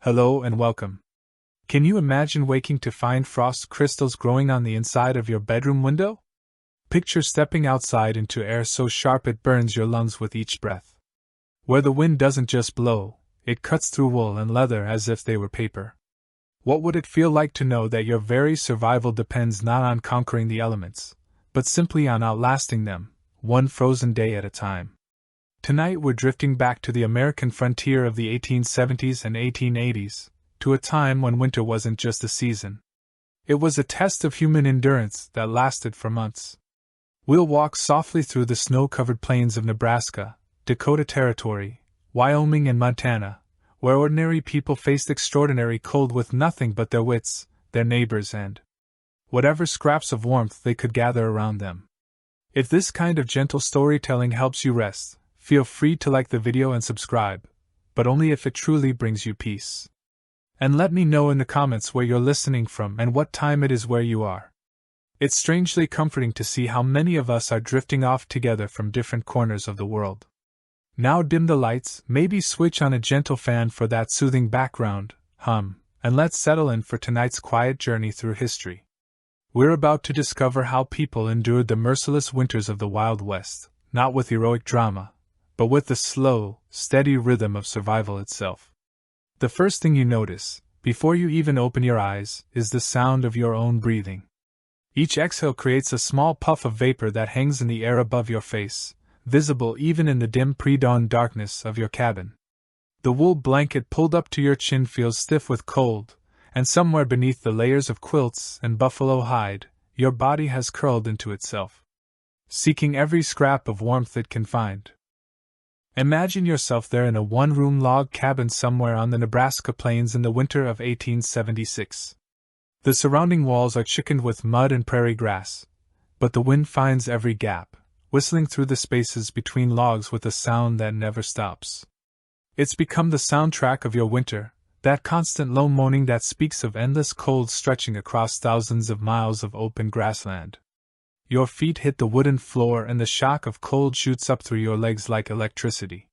Hello and welcome. Can you imagine waking to find frost crystals growing on the inside of your bedroom window? Picture stepping outside into air so sharp it burns your lungs with each breath. Where the wind doesn't just blow, it cuts through wool and leather as if they were paper. What would it feel like to know that your very survival depends not on conquering the elements, but simply on outlasting them, one frozen day at a time? Tonight we're drifting back to the American frontier of the 1870s and 1880s, to a time when winter wasn't just a season. It was a test of human endurance that lasted for months. We'll walk softly through the snow-covered plains of Nebraska, Dakota Territory, Wyoming and Montana, where ordinary people faced extraordinary cold with nothing but their wits, their neighbors and whatever scraps of warmth they could gather around them. If this kind of gentle storytelling helps you rest, feel free to like the video and subscribe, but only if it truly brings you peace. And let me know in the comments where you're listening from and what time it is where you are. It's strangely comforting to see how many of us are drifting off together from different corners of the world. Now dim the lights, maybe switch on a gentle fan for that soothing background hum, and let's settle in for tonight's quiet journey through history. We're about to discover how people endured the merciless winters of the Wild West, not with heroic drama, but with the slow, steady rhythm of survival itself. The first thing you notice, before you even open your eyes, is the sound of your own breathing. Each exhale creates a small puff of vapor that hangs in the air above your face, visible even in the dim pre-dawn darkness of your cabin. The wool blanket pulled up to your chin feels stiff with cold, and somewhere beneath the layers of quilts and buffalo hide, your body has curled into itself, seeking every scrap of warmth it can find. Imagine yourself there in a one-room log cabin somewhere on the Nebraska plains in the winter of 1876. The surrounding walls are chickened with mud and prairie grass, but the wind finds every gap, whistling through the spaces between logs with a sound that never stops. It's become the soundtrack of your winter, that constant low moaning that speaks of endless cold stretching across thousands of miles of open grassland. Your feet hit the wooden floor and the shock of cold shoots up through your legs like electricity.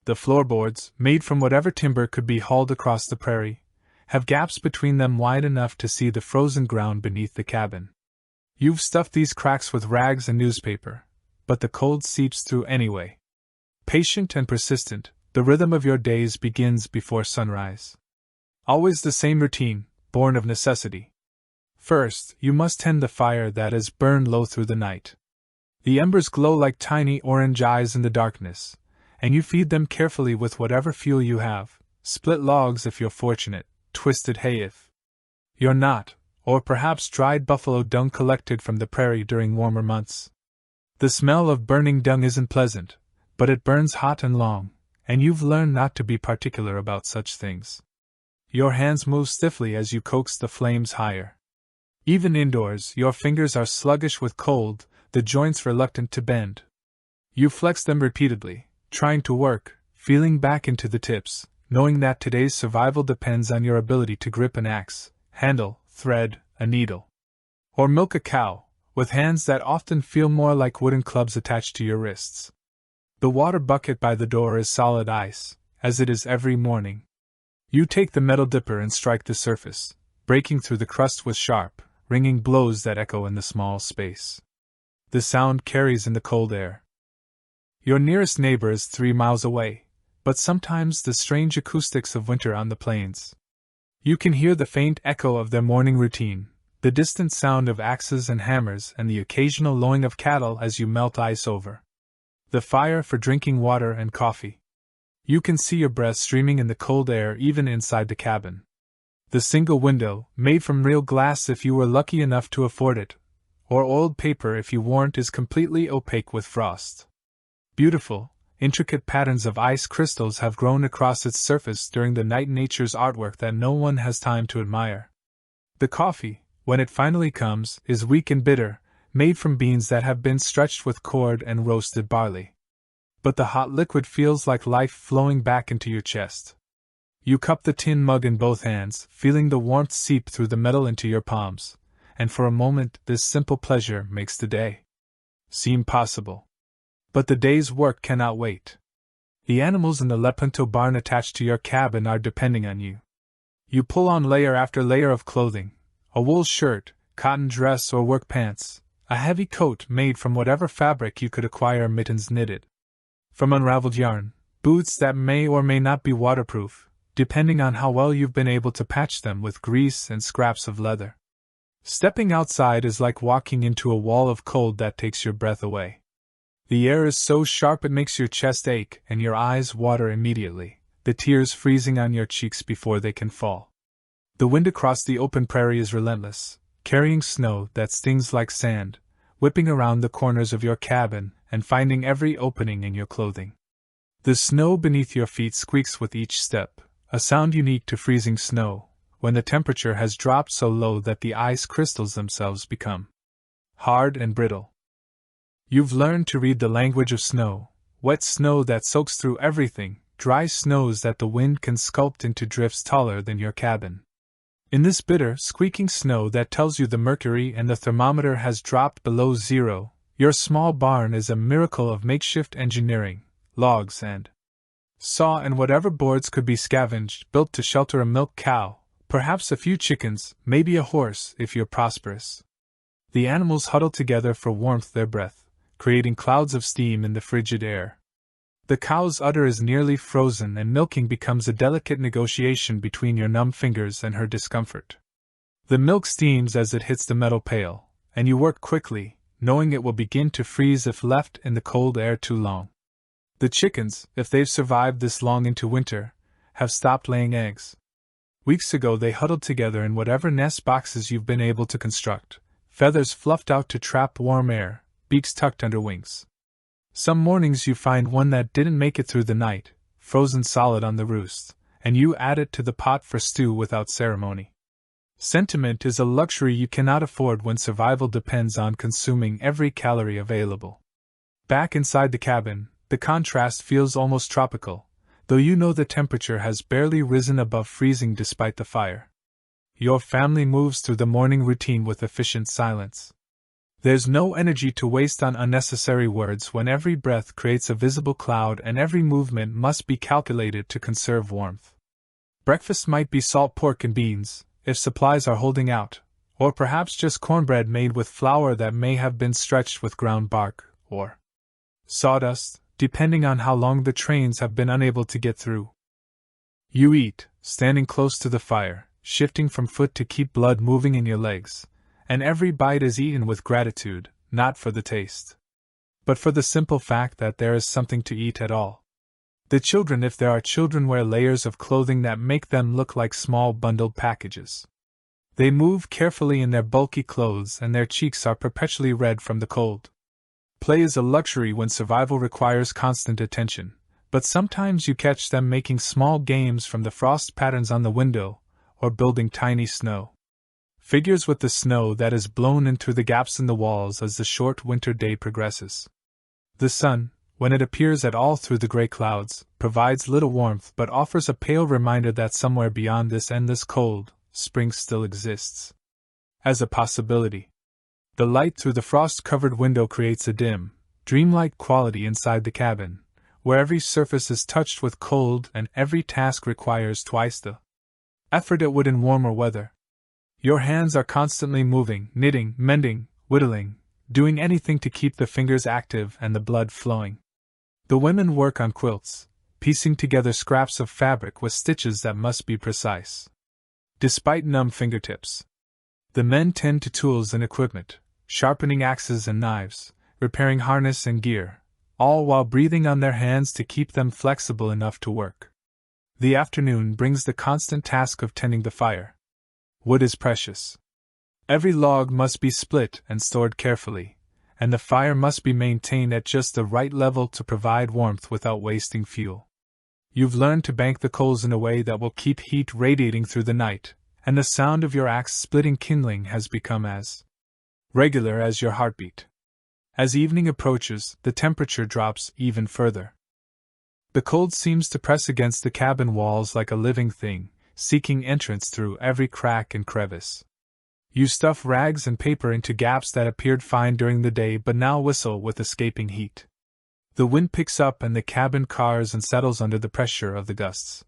The floorboards, made from whatever timber could be hauled across the prairie, have gaps between them wide enough to see the frozen ground beneath the cabin. You've stuffed these cracks with rags and newspaper, but the cold seeps through anyway. Patient and persistent, the rhythm of your days begins before sunrise. Always the same routine, born of necessity. First, you must tend the fire that has burned low through the night. The embers glow like tiny orange eyes in the darkness, and you feed them carefully with whatever fuel you have, split logs if you're fortunate, twisted hay if you're not, or perhaps dried buffalo dung collected from the prairie during warmer months. The smell of burning dung isn't pleasant, but it burns hot and long, and you've learned not to be particular about such things. Your hands move stiffly as you coax the flames higher. Even indoors, your fingers are sluggish with cold, the joints reluctant to bend. You flex them repeatedly, trying to work, feeling back into the tips, knowing that today's survival depends on your ability to grip an axe, handle, thread, a needle, or milk a cow, with hands that often feel more like wooden clubs attached to your wrists. The water bucket by the door is solid ice, as it is every morning. You take the metal dipper and strike the surface, breaking through the crust with sharp, ringing blows that echo in the small space. The sound carries in the cold air. Your nearest neighbor is 3 miles away, but sometimes the strange acoustics of winter on the plains. You can hear the faint echo of their morning routine, the distant sound of axes and hammers and the occasional lowing of cattle as you melt ice over the fire for drinking water and coffee. You can see your breath streaming in the cold air even inside the cabin. The single window, made from real glass if you were lucky enough to afford it, or oiled paper if you weren't, is completely opaque with frost. Beautiful, intricate patterns of ice crystals have grown across its surface during the night, nature's artwork that no one has time to admire. The coffee, when it finally comes, is weak and bitter, made from beans that have been stretched with cord and roasted barley. But the hot liquid feels like life flowing back into your chest. You cup the tin mug in both hands, feeling the warmth seep through the metal into your palms, and for a moment this simple pleasure makes the day seem possible. But the day's work cannot wait. The animals in the Lepanto barn attached to your cabin are depending on you. You pull on layer after layer of clothing, a wool shirt, cotton dress or work pants, a heavy coat made from whatever fabric you could acquire, mittens knitted from unraveled yarn, boots that may or may not be waterproof, depending on how well you've been able to patch them with grease and scraps of leather. Stepping outside is like walking into a wall of cold that takes your breath away. The air is so sharp it makes your chest ache and your eyes water immediately, the tears freezing on your cheeks before they can fall. The wind across the open prairie is relentless, carrying snow that stings like sand, whipping around the corners of your cabin and finding every opening in your clothing. The snow beneath your feet squeaks with each step, a sound unique to freezing snow, when the temperature has dropped so low that the ice crystals themselves become hard and brittle. You've learned to read the language of snow, wet snow that soaks through everything, dry snows that the wind can sculpt into drifts taller than your cabin. In this bitter, squeaking snow that tells you the mercury and the thermometer has dropped below zero, your small barn is a miracle of makeshift engineering, logs and saw and whatever boards could be scavenged, built to shelter a milk cow, perhaps a few chickens, maybe a horse if you're prosperous. The animals huddle together for warmth, their breath creating clouds of steam in the frigid air. The cow's udder is nearly frozen and milking becomes a delicate negotiation between your numb fingers and her discomfort. The milk steams as it hits the metal pail, and you work quickly, knowing it will begin to freeze if left in the cold air too long. The chickens, if they've survived this long into winter, have stopped laying eggs. Weeks ago they huddled together in whatever nest boxes you've been able to construct, feathers fluffed out to trap warm air, beaks tucked under wings. Some mornings you find one that didn't make it through the night, frozen solid on the roost, and you add it to the pot for stew without ceremony. Sentiment is a luxury you cannot afford when survival depends on consuming every calorie available. Back inside the cabin, the contrast feels almost tropical, though you know the temperature has barely risen above freezing despite the fire. Your family moves through the morning routine with efficient silence. There's no energy to waste on unnecessary words when every breath creates a visible cloud and every movement must be calculated to conserve warmth. Breakfast might be salt pork and beans, if supplies are holding out, or perhaps just cornbread made with flour that may have been stretched with ground bark, or sawdust, depending on how long the trains have been unable to get through. You eat, standing close to the fire, shifting from foot to keep blood moving in your legs, and every bite is eaten with gratitude, not for the taste, but for the simple fact that there is something to eat at all. The children, if there are children, wear layers of clothing that make them look like small bundled packages. They move carefully in their bulky clothes and their cheeks are perpetually red from the cold. Play is a luxury when survival requires constant attention, but sometimes you catch them making small games from the frost patterns on the window, or building tiny snow figures with the snow that is blown in through the gaps in the walls as the short winter day progresses. The sun, when it appears at all through the gray clouds, provides little warmth but offers a pale reminder that somewhere beyond this endless cold, spring still exists. As a possibility. The light through the frost-covered window creates a dim, dreamlike quality inside the cabin, where every surface is touched with cold and every task requires twice the effort it would in warmer weather. Your hands are constantly moving, knitting, mending, whittling, doing anything to keep the fingers active and the blood flowing. The women work on quilts, piecing together scraps of fabric with stitches that must be precise, despite numb fingertips. The men tend to tools and equipment, sharpening axes and knives, repairing harness and gear, all while breathing on their hands to keep them flexible enough to work. The afternoon brings the constant task of tending the fire. Wood is precious. Every log must be split and stored carefully, and the fire must be maintained at just the right level to provide warmth without wasting fuel. You've learned to bank the coals in a way that will keep heat radiating through the night, and the sound of your axe splitting kindling has become as regular as your heartbeat. As evening approaches, the temperature drops even further. The cold seems to press against the cabin walls like a living thing, seeking entrance through every crack and crevice. You stuff rags and paper into gaps that appeared fine during the day but now whistle with escaping heat. The wind picks up and the cabin cars and settles under the pressure of the gusts.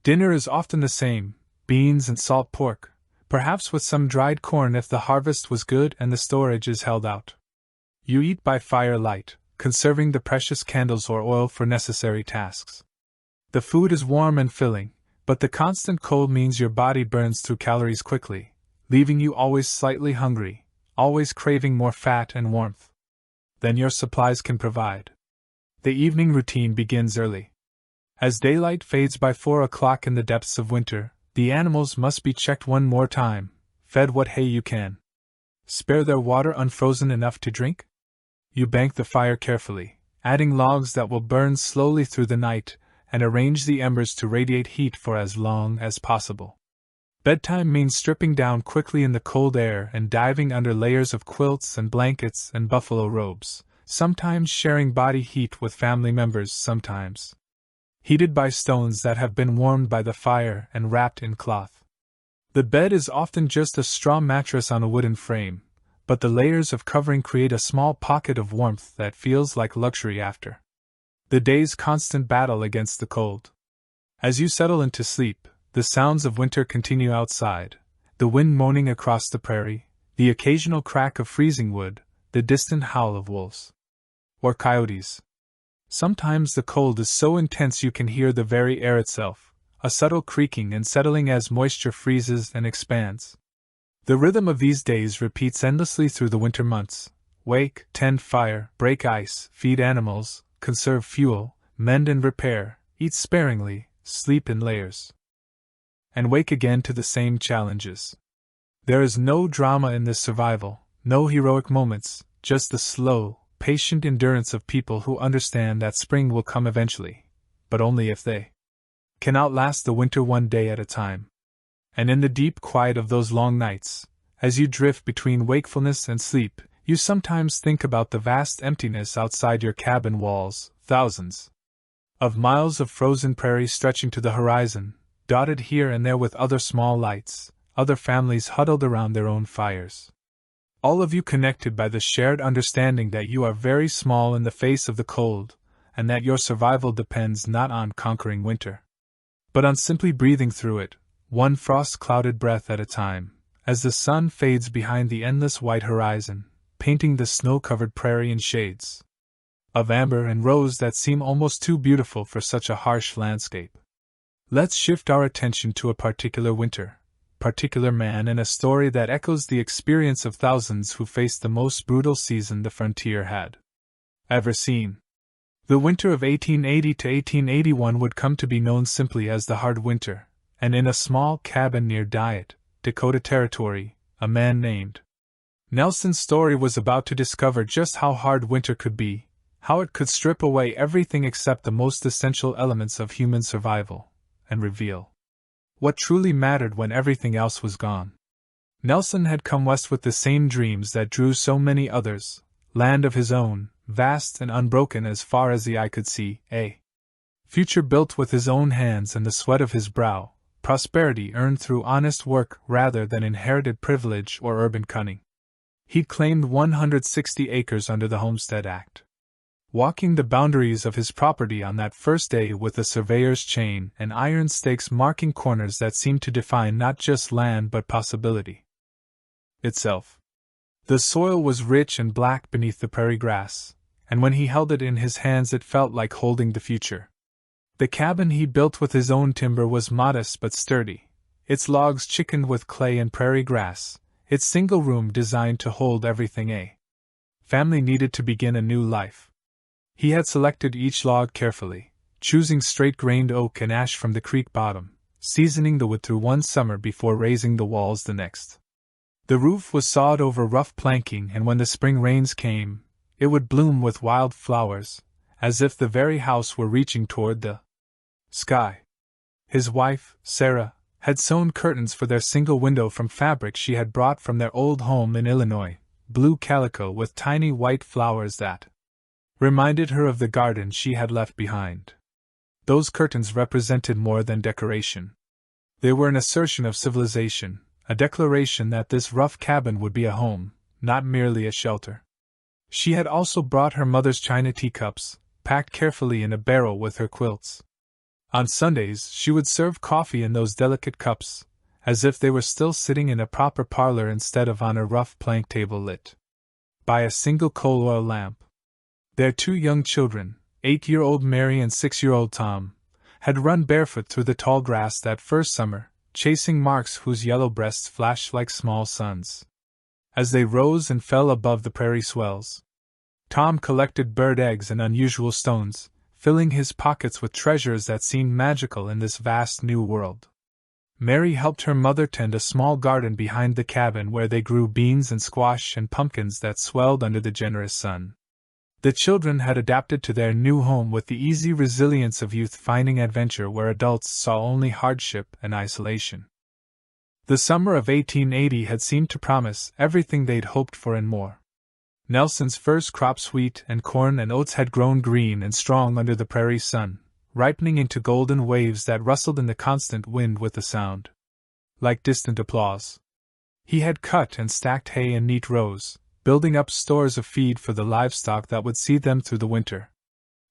Dinner is often the same, beans and salt pork, perhaps with some dried corn if the harvest was good and the storage is held out. You eat by firelight, conserving the precious candles or oil for necessary tasks. The food is warm and filling, but the constant cold means your body burns through calories quickly, leaving you always slightly hungry, always craving more fat and warmth than your supplies can provide. The evening routine begins early. As daylight fades by 4 o'clock in the depths of winter, the animals must be checked one more time, fed what hay you can. Spare their water unfrozen enough to drink? You bank the fire carefully, adding logs that will burn slowly through the night, and arrange the embers to radiate heat for as long as possible. Bedtime means stripping down quickly in the cold air and diving under layers of quilts and blankets and buffalo robes, sometimes sharing body heat with family members, sometimes heated by stones that have been warmed by the fire and wrapped in cloth. The bed is often just a straw mattress on a wooden frame, but the layers of covering create a small pocket of warmth that feels like luxury after the day's constant battle against the cold. As you settle into sleep, the sounds of winter continue outside, the wind moaning across the prairie, the occasional crack of freezing wood, the distant howl of wolves or coyotes. Sometimes the cold is so intense you can hear the very air itself, a subtle creaking and settling as moisture freezes and expands. The rhythm of these days repeats endlessly through the winter months. Wake, tend fire, break ice, feed animals, conserve fuel, mend and repair, eat sparingly, sleep in layers, and wake again to the same challenges. There is no drama in this survival, no heroic moments, just the slow, patient endurance of people who understand that spring will come eventually, but only if they can outlast the winter one day at a time. And in the deep quiet of those long nights, as you drift between wakefulness and sleep, you sometimes think about the vast emptiness outside your cabin walls, thousands of miles of frozen prairie stretching to the horizon, dotted here and there with other small lights, other families huddled around their own fires. All of you connected by the shared understanding that you are very small in the face of the cold, and that your survival depends not on conquering winter, but on simply breathing through it, one frost-clouded breath at a time, as the sun fades behind the endless white horizon, painting the snow-covered prairie in shades of amber and rose that seem almost too beautiful for such a harsh landscape. Let's shift our attention to a particular winter, particular man, and a story that echoes the experience of thousands who faced the most brutal season the frontier had ever seen. The winter of 1880 to 1881 would come to be known simply as the Hard Winter, and in a small cabin near Diet, Dakota Territory, a man named Nelson Story was about to discover just how hard winter could be, how it could strip away everything except the most essential elements of human survival, and reveal what truly mattered when everything else was gone. Nelson had come west with the same dreams that drew so many others, land of his own, vast and unbroken as far as the eye could see, a future built with his own hands and the sweat of his brow, prosperity earned through honest work rather than inherited privilege or urban cunning. He'd claimed 160 acres under the Homestead Act, walking the boundaries of his property on that first day with a surveyor's chain and iron stakes marking corners that seemed to define not just land but possibility itself. The soil was rich and black beneath the prairie grass, and when he held it in his hands it felt like holding the future. The cabin he built with his own timber was modest but sturdy, its logs chickened with clay and prairie grass, its single room designed to hold everything a family needed to begin a new life. He had selected each log carefully, choosing straight-grained oak and ash from the creek bottom, seasoning the wood through one summer before raising the walls the next. The roof was sawed over rough planking, and when the spring rains came, it would bloom with wild flowers, as if the very house were reaching toward the sky. His wife, Sarah, had sewn curtains for their single window from fabric she had brought from their old home in Illinois, blue calico with tiny white flowers that reminded her of the garden she had left behind. Those curtains represented more than decoration. They were an assertion of civilization, a declaration that this rough cabin would be a home, not merely a shelter. She had also brought her mother's china teacups, packed carefully in a barrel with her quilts. On Sundays she would serve coffee in those delicate cups, as if they were still sitting in a proper parlor instead of on a rough plank table lit by a single coal oil lamp. Their 2 young children, 8-year-old Mary and 6-year-old Tom, had run barefoot through the tall grass that first summer, chasing marks whose yellow breasts flashed like small suns as they rose and fell above the prairie swells. Tom collected bird eggs and unusual stones, filling his pockets with treasures that seemed magical in this vast new world. Mary helped her mother tend a small garden behind the cabin where they grew beans and squash and pumpkins that swelled under the generous sun. The children had adapted to their new home with the easy resilience of youth finding adventure where adults saw only hardship and isolation. The summer of 1880 had seemed to promise everything they'd hoped for and more. Nelson's first crops, wheat and corn and oats, had grown green and strong under the prairie sun, ripening into golden waves that rustled in the constant wind with a sound like distant applause. He had cut and stacked hay in neat rows, building up stores of feed for the livestock that would see them through the winter.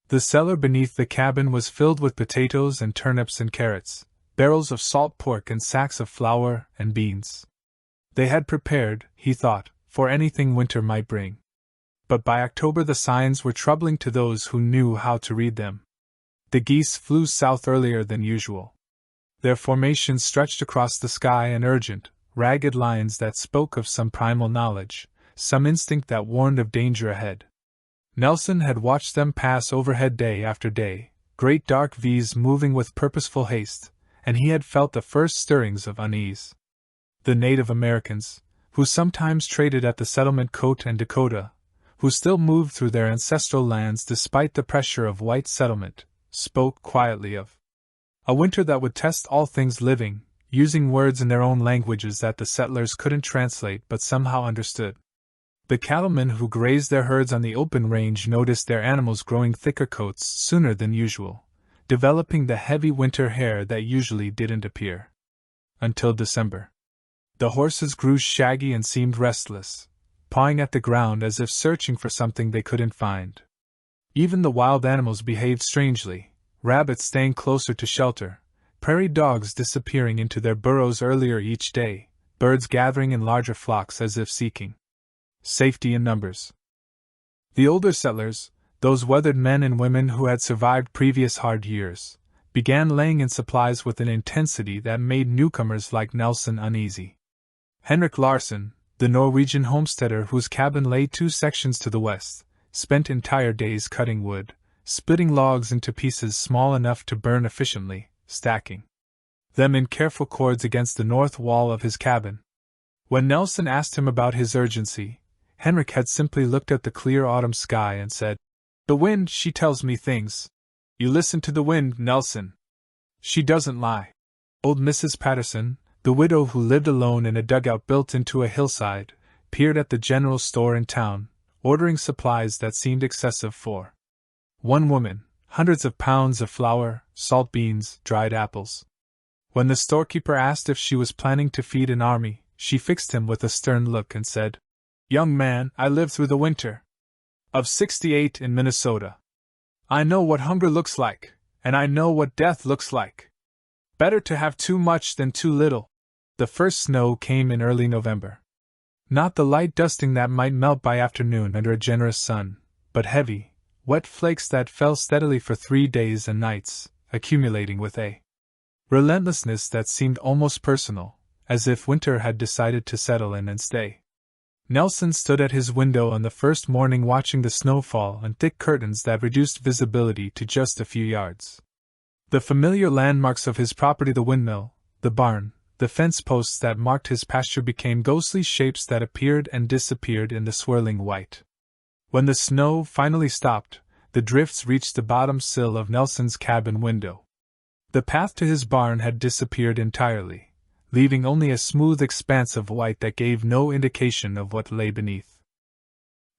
The cellar beneath the cabin was filled with potatoes and turnips and carrots, barrels of salt pork and sacks of flour and beans. They had prepared, he thought, for anything winter might bring. But by October the signs were troubling to those who knew how to read them. The geese flew south earlier than usual. Their formations stretched across the sky in urgent, ragged lines that spoke of some primal knowledge, some instinct that warned of danger ahead. Nelson had watched them pass overhead day after day, great dark V's moving with purposeful haste, and he had felt the first stirrings of unease. The Native Americans, who sometimes traded at the settlement Cote and Dakota, who still moved through their ancestral lands despite the pressure of white settlement, spoke quietly of a winter that would test all things living, using words in their own languages that the settlers couldn't translate but somehow understood. The cattlemen who grazed their herds on the open range noticed their animals growing thicker coats sooner than usual, developing the heavy winter hair that usually didn't appear until December. The horses grew shaggy and seemed restless, pawing at the ground as if searching for something they couldn't find. Even the wild animals behaved strangely, rabbits staying closer to shelter, prairie dogs disappearing into their burrows earlier each day, birds gathering in larger flocks as if seeking safety in numbers. The older settlers, those weathered men and women who had survived previous hard years, began laying in supplies with an intensity that made newcomers like Nelson uneasy. Henrik Larsson, the Norwegian homesteader whose cabin lay 2 sections to the west, spent entire days cutting wood, splitting logs into pieces small enough to burn efficiently, stacking them in careful cords against the north wall of his cabin. When Nelson asked him about his urgency, Henrik had simply looked at the clear autumn sky and said, "The wind, she tells me things. You listen to the wind, Nelson. She doesn't lie." Old Mrs. Patterson, the widow who lived alone in a dugout built into a hillside, peered at the general store in town, ordering supplies that seemed excessive for one woman, hundreds of pounds of flour, salt beans, dried apples. When the storekeeper asked if she was planning to feed an army, she fixed him with a stern look and said, "Young man, I lived through the winter of '68 in Minnesota. I know what hunger looks like, and I know what death looks like. Better to have too much than too little." The first snow came in early November. Not the light dusting that might melt by afternoon under a generous sun, but heavy, wet flakes that fell steadily for 3 days and nights, accumulating with a relentlessness that seemed almost personal, as if winter had decided to settle in and stay. Nelson stood at his window on the first morning watching the snowfall and thick curtains that reduced visibility to just a few yards. The familiar landmarks of his property, the windmill, the barn, the fence posts that marked his pasture, became ghostly shapes that appeared and disappeared in the swirling white. When the snow finally stopped, the drifts reached the bottom sill of Nelson's cabin window. The path to his barn had disappeared entirely, leaving only a smooth expanse of white that gave no indication of what lay beneath.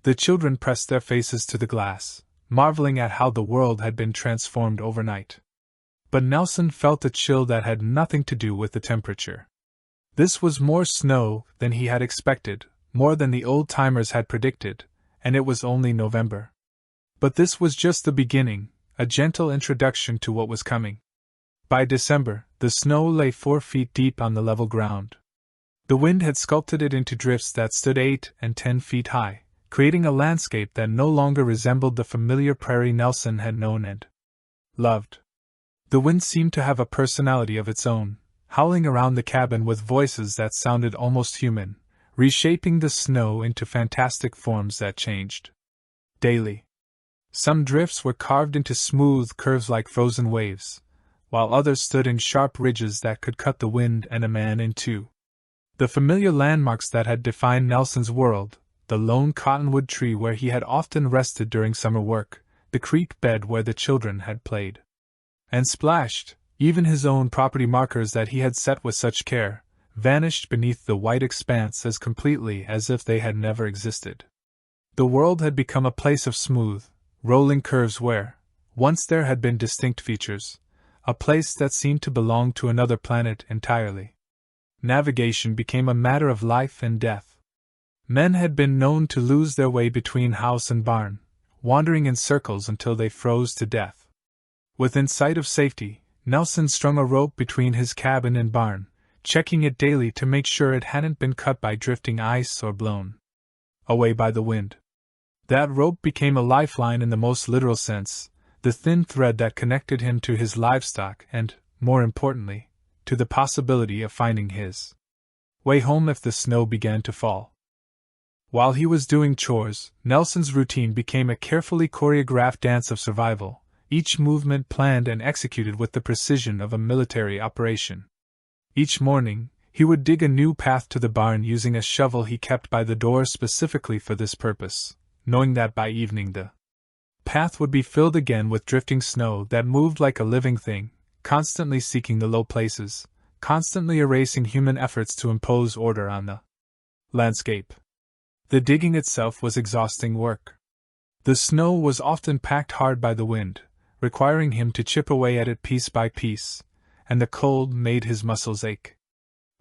The children pressed their faces to the glass, marveling at how the world had been transformed overnight. But Nelson felt a chill that had nothing to do with the temperature. This was more snow than he had expected, more than the old-timers had predicted, and it was only November. But this was just the beginning, a gentle introduction to what was coming. By December, the snow lay 4 feet deep on the level ground. The wind had sculpted it into drifts that stood 8 and 10 feet high, creating a landscape that no longer resembled the familiar prairie Nelson had known and loved. The wind seemed to have a personality of its own, howling around the cabin with voices that sounded almost human, reshaping the snow into fantastic forms that changed daily. Some drifts were carved into smooth curves like frozen waves, while others stood in sharp ridges that could cut the wind and a man in two. The familiar landmarks that had defined Nelson's world, the lone cottonwood tree where he had often rested during summer work, the creek bed where the children had played and splashed, even his own property markers that he had set with such care, vanished beneath the white expanse as completely as if they had never existed. The world had become a place of smooth, rolling curves where, once there had been distinct features, a place that seemed to belong to another planet entirely. Navigation became a matter of life and death. Men had been known to lose their way between house and barn, wandering in circles until they froze to death. Within sight of safety, Nelson strung a rope between his cabin and barn, checking it daily to make sure it hadn't been cut by drifting ice or blown away by the wind. That rope became a lifeline in the most literal sense, the thin thread that connected him to his livestock and, more importantly, to the possibility of finding his way home if the snow began to fall. While he was doing chores, Nelson's routine became a carefully choreographed dance of survival, each movement planned and executed with the precision of a military operation. Each morning, he would dig a new path to the barn using a shovel he kept by the door specifically for this purpose, knowing that by evening the path would be filled again with drifting snow that moved like a living thing, constantly seeking the low places, constantly erasing human efforts to impose order on the landscape. The digging itself was exhausting work. The snow was often packed hard by the wind, requiring him to chip away at it piece by piece, and the cold made his muscles ache.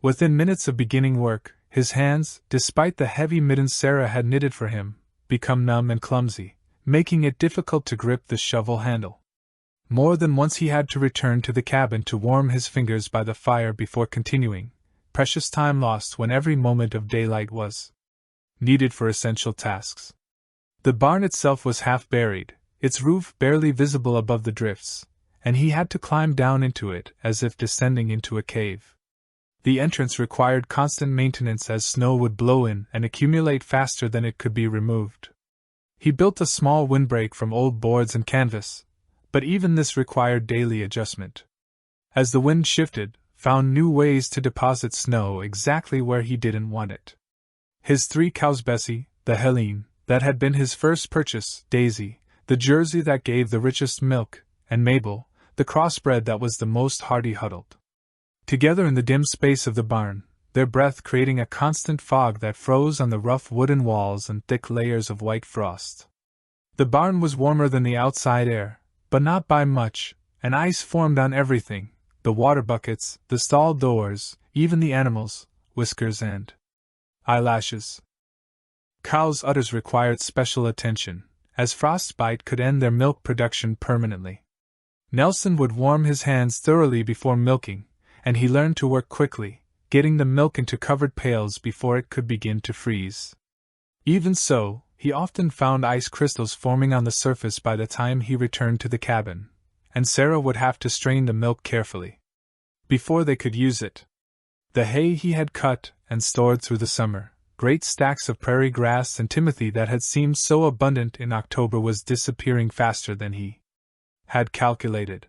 Within minutes of beginning work, his hands, despite the heavy mittens Sarah had knitted for him, become numb and clumsy, making it difficult to grip the shovel handle. More than once he had to return to the cabin to warm his fingers by the fire before continuing, precious time lost when every moment of daylight was needed for essential tasks. The barn itself was half buried, its roof barely visible above the drifts, and he had to climb down into it as if descending into a cave. The entrance required constant maintenance as snow would blow in and accumulate faster than it could be removed. He built a small windbreak from old boards and canvas, but even this required daily adjustment. As the wind shifted, found new ways to deposit snow exactly where he didn't want it. His 3 cows, Bessie, the Helene, that had been his first purchase, Daisy, the Jersey that gave the richest milk, and Mabel, the crossbred that was the most hardy, huddled together in the dim space of the barn, their breath creating a constant fog that froze on the rough wooden walls and thick layers of white frost. The barn was warmer than the outside air, but not by much, and ice formed on everything, the water buckets, the stall doors, even the animals' whiskers and eyelashes. Cows' udders required special attention, as frostbite could end their milk production permanently. Nelson would warm his hands thoroughly before milking, and he learned to work quickly, getting the milk into covered pails before it could begin to freeze. Even so, he often found ice crystals forming on the surface by the time he returned to the cabin, and Sarah would have to strain the milk carefully before they could use it. The hay he had cut and stored through the summer, great stacks of prairie grass and timothy that had seemed so abundant in October, was disappearing faster than he had calculated.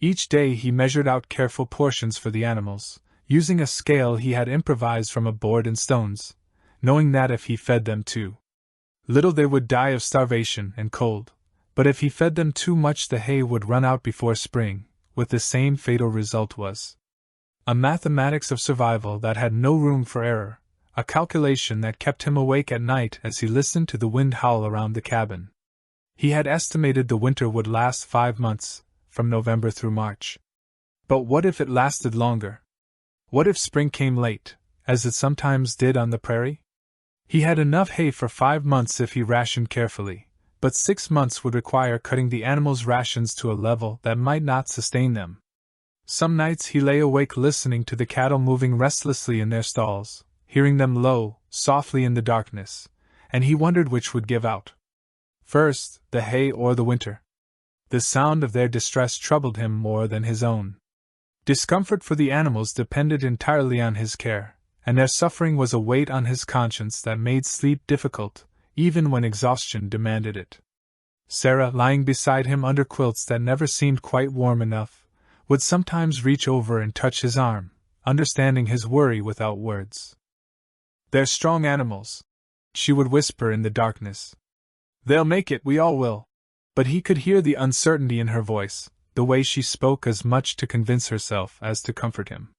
Each day he measured out careful portions for the animals, using a scale he had improvised from a board and stones, knowing that if he fed them too little they would die of starvation and cold, but if he fed them too much the hay would run out before spring, with the same fatal result. Was a mathematics of survival that had no room for error, a calculation that kept him awake at night as he listened to the wind howl around the cabin. He had estimated the winter would last 5 months, from November through March. But what if it lasted longer? What if spring came late, as it sometimes did on the prairie? He had enough hay for 5 months if he rationed carefully, but 6 months would require cutting the animals' rations to a level that might not sustain them. Some nights he lay awake listening to the cattle moving restlessly in their stalls, hearing them low, softly in the darkness, and he wondered which would give out first, the hay or the winter. The sound of their distress troubled him more than his own. Discomfort for the animals depended entirely on his care, and their suffering was a weight on his conscience that made sleep difficult, even when exhaustion demanded it. Sarah, lying beside him under quilts that never seemed quite warm enough, would sometimes reach over and touch his arm, understanding his worry without words. "They're strong animals," she would whisper in the darkness. "They'll make it, we all will." But he could hear the uncertainty in her voice, the way she spoke as much to convince herself as to comfort him.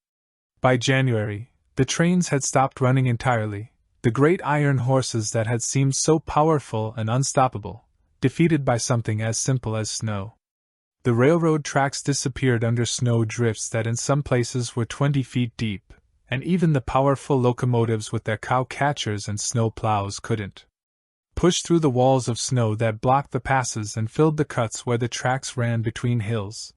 By January, the trains had stopped running entirely, the great iron horses that had seemed so powerful and unstoppable, defeated by something as simple as snow. The railroad tracks disappeared under snow drifts that in some places were 20 feet deep, and even the powerful locomotives with their cow catchers and snow plows couldn't push through the walls of snow that blocked the passes and filled the cuts where the tracks ran between hills.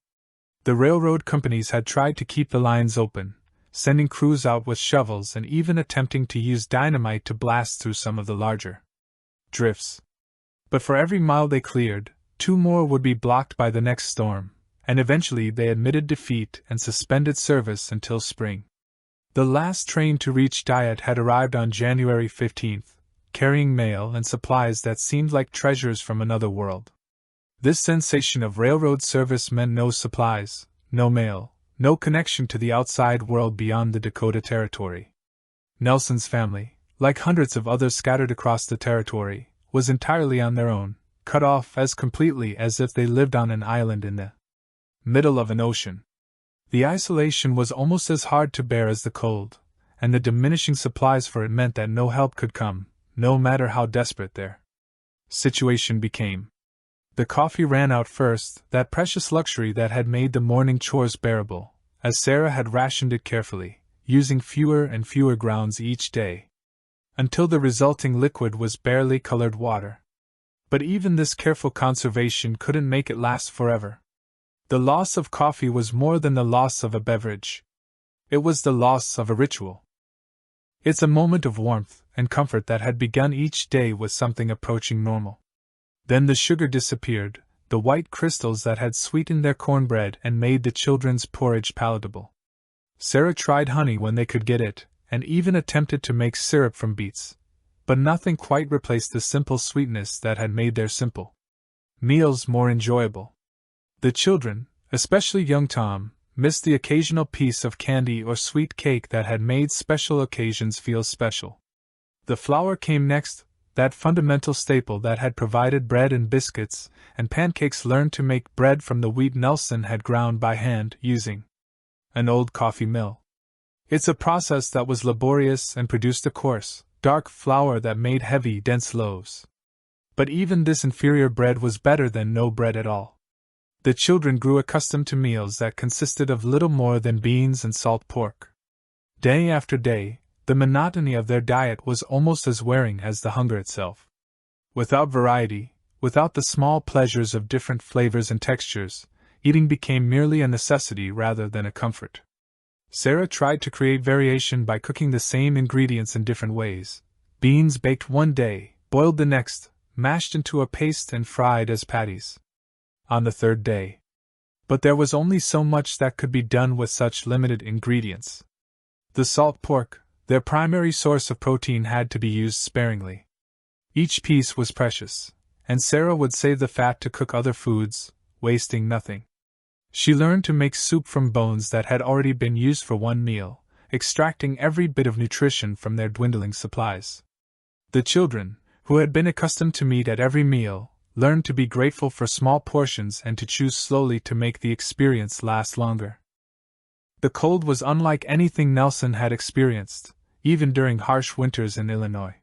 The railroad companies had tried to keep the lines open, sending crews out with shovels and even attempting to use dynamite to blast through some of the larger drifts. But for every mile they cleared, 2 more would be blocked by the next storm, and eventually they admitted defeat and suspended service until spring. The last train to reach Dyot had arrived on January 15th, carrying mail and supplies that seemed like treasures from another world. This sensation of railroad service meant no supplies, no mail, no connection to the outside world beyond the Dakota Territory. Nelson's family, like hundreds of others scattered across the territory, was entirely on their own, cut off as completely as if they lived on an island in the middle of an ocean. The isolation was almost as hard to bear as the cold, and the diminishing supplies for it meant that no help could come, no matter how desperate their situation became. The coffee ran out first, that precious luxury that had made the morning chores bearable, as Sarah had rationed it carefully, using fewer and fewer grounds each day, until the resulting liquid was barely colored water. But even this careful conservation couldn't make it last forever. The loss of coffee was more than the loss of a beverage. It was the loss of a ritual. It's a moment of warmth and comfort that had begun each day with something approaching normal. Then the sugar disappeared, the white crystals that had sweetened their cornbread and made the children's porridge palatable. Sarah tried honey when they could get it, and even attempted to make syrup from beets, but nothing quite replaced the simple sweetness that had made their simple meals more enjoyable. The children, especially young Tom, missed the occasional piece of candy or sweet cake that had made special occasions feel special. The flour came next, that fundamental staple that had provided bread and biscuits, and pancakes. Learned to make bread from the wheat Nelson had ground by hand using an old coffee mill. It's a process that was laborious and produced a coarse, dark flour that made heavy, dense loaves. But even this inferior bread was better than no bread at all. The children grew accustomed to meals that consisted of little more than beans and salt pork. Day after day, the monotony of their diet was almost as wearing as the hunger itself. Without variety, without the small pleasures of different flavors and textures, eating became merely a necessity rather than a comfort. Sarah tried to create variation by cooking the same ingredients in different ways: beans baked one day, boiled the next, mashed into a paste and fried as patties on the third day. But there was only so much that could be done with such limited ingredients. The salt pork, their primary source of protein, had to be used sparingly. Each piece was precious, and Sarah would save the fat to cook other foods, wasting nothing. She learned to make soup from bones that had already been used for one meal, extracting every bit of nutrition from their dwindling supplies. The children, who had been accustomed to meat at every meal, learned to be grateful for small portions and to chew slowly to make the experience last longer. The cold was unlike anything Nelson had experienced, even during harsh winters in Illinois.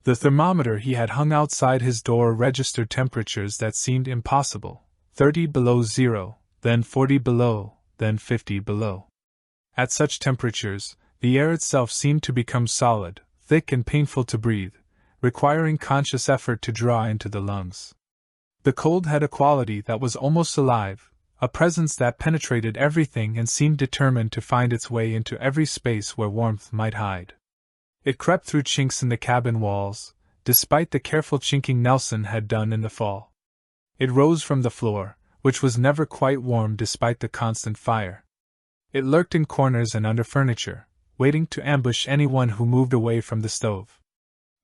The thermometer he had hung outside his door registered temperatures that seemed impossible: 30 below zero, then 40 below, then 50 below. At such temperatures, the air itself seemed to become solid, thick and painful to breathe, requiring conscious effort to draw into the lungs. The cold had a quality that was almost alive, a presence that penetrated everything and seemed determined to find its way into every space where warmth might hide. It crept through chinks in the cabin walls, despite the careful chinking Nelson had done in the fall. It rose from the floor, which was never quite warm despite the constant fire. It lurked in corners and under furniture, waiting to ambush anyone who moved away from the stove.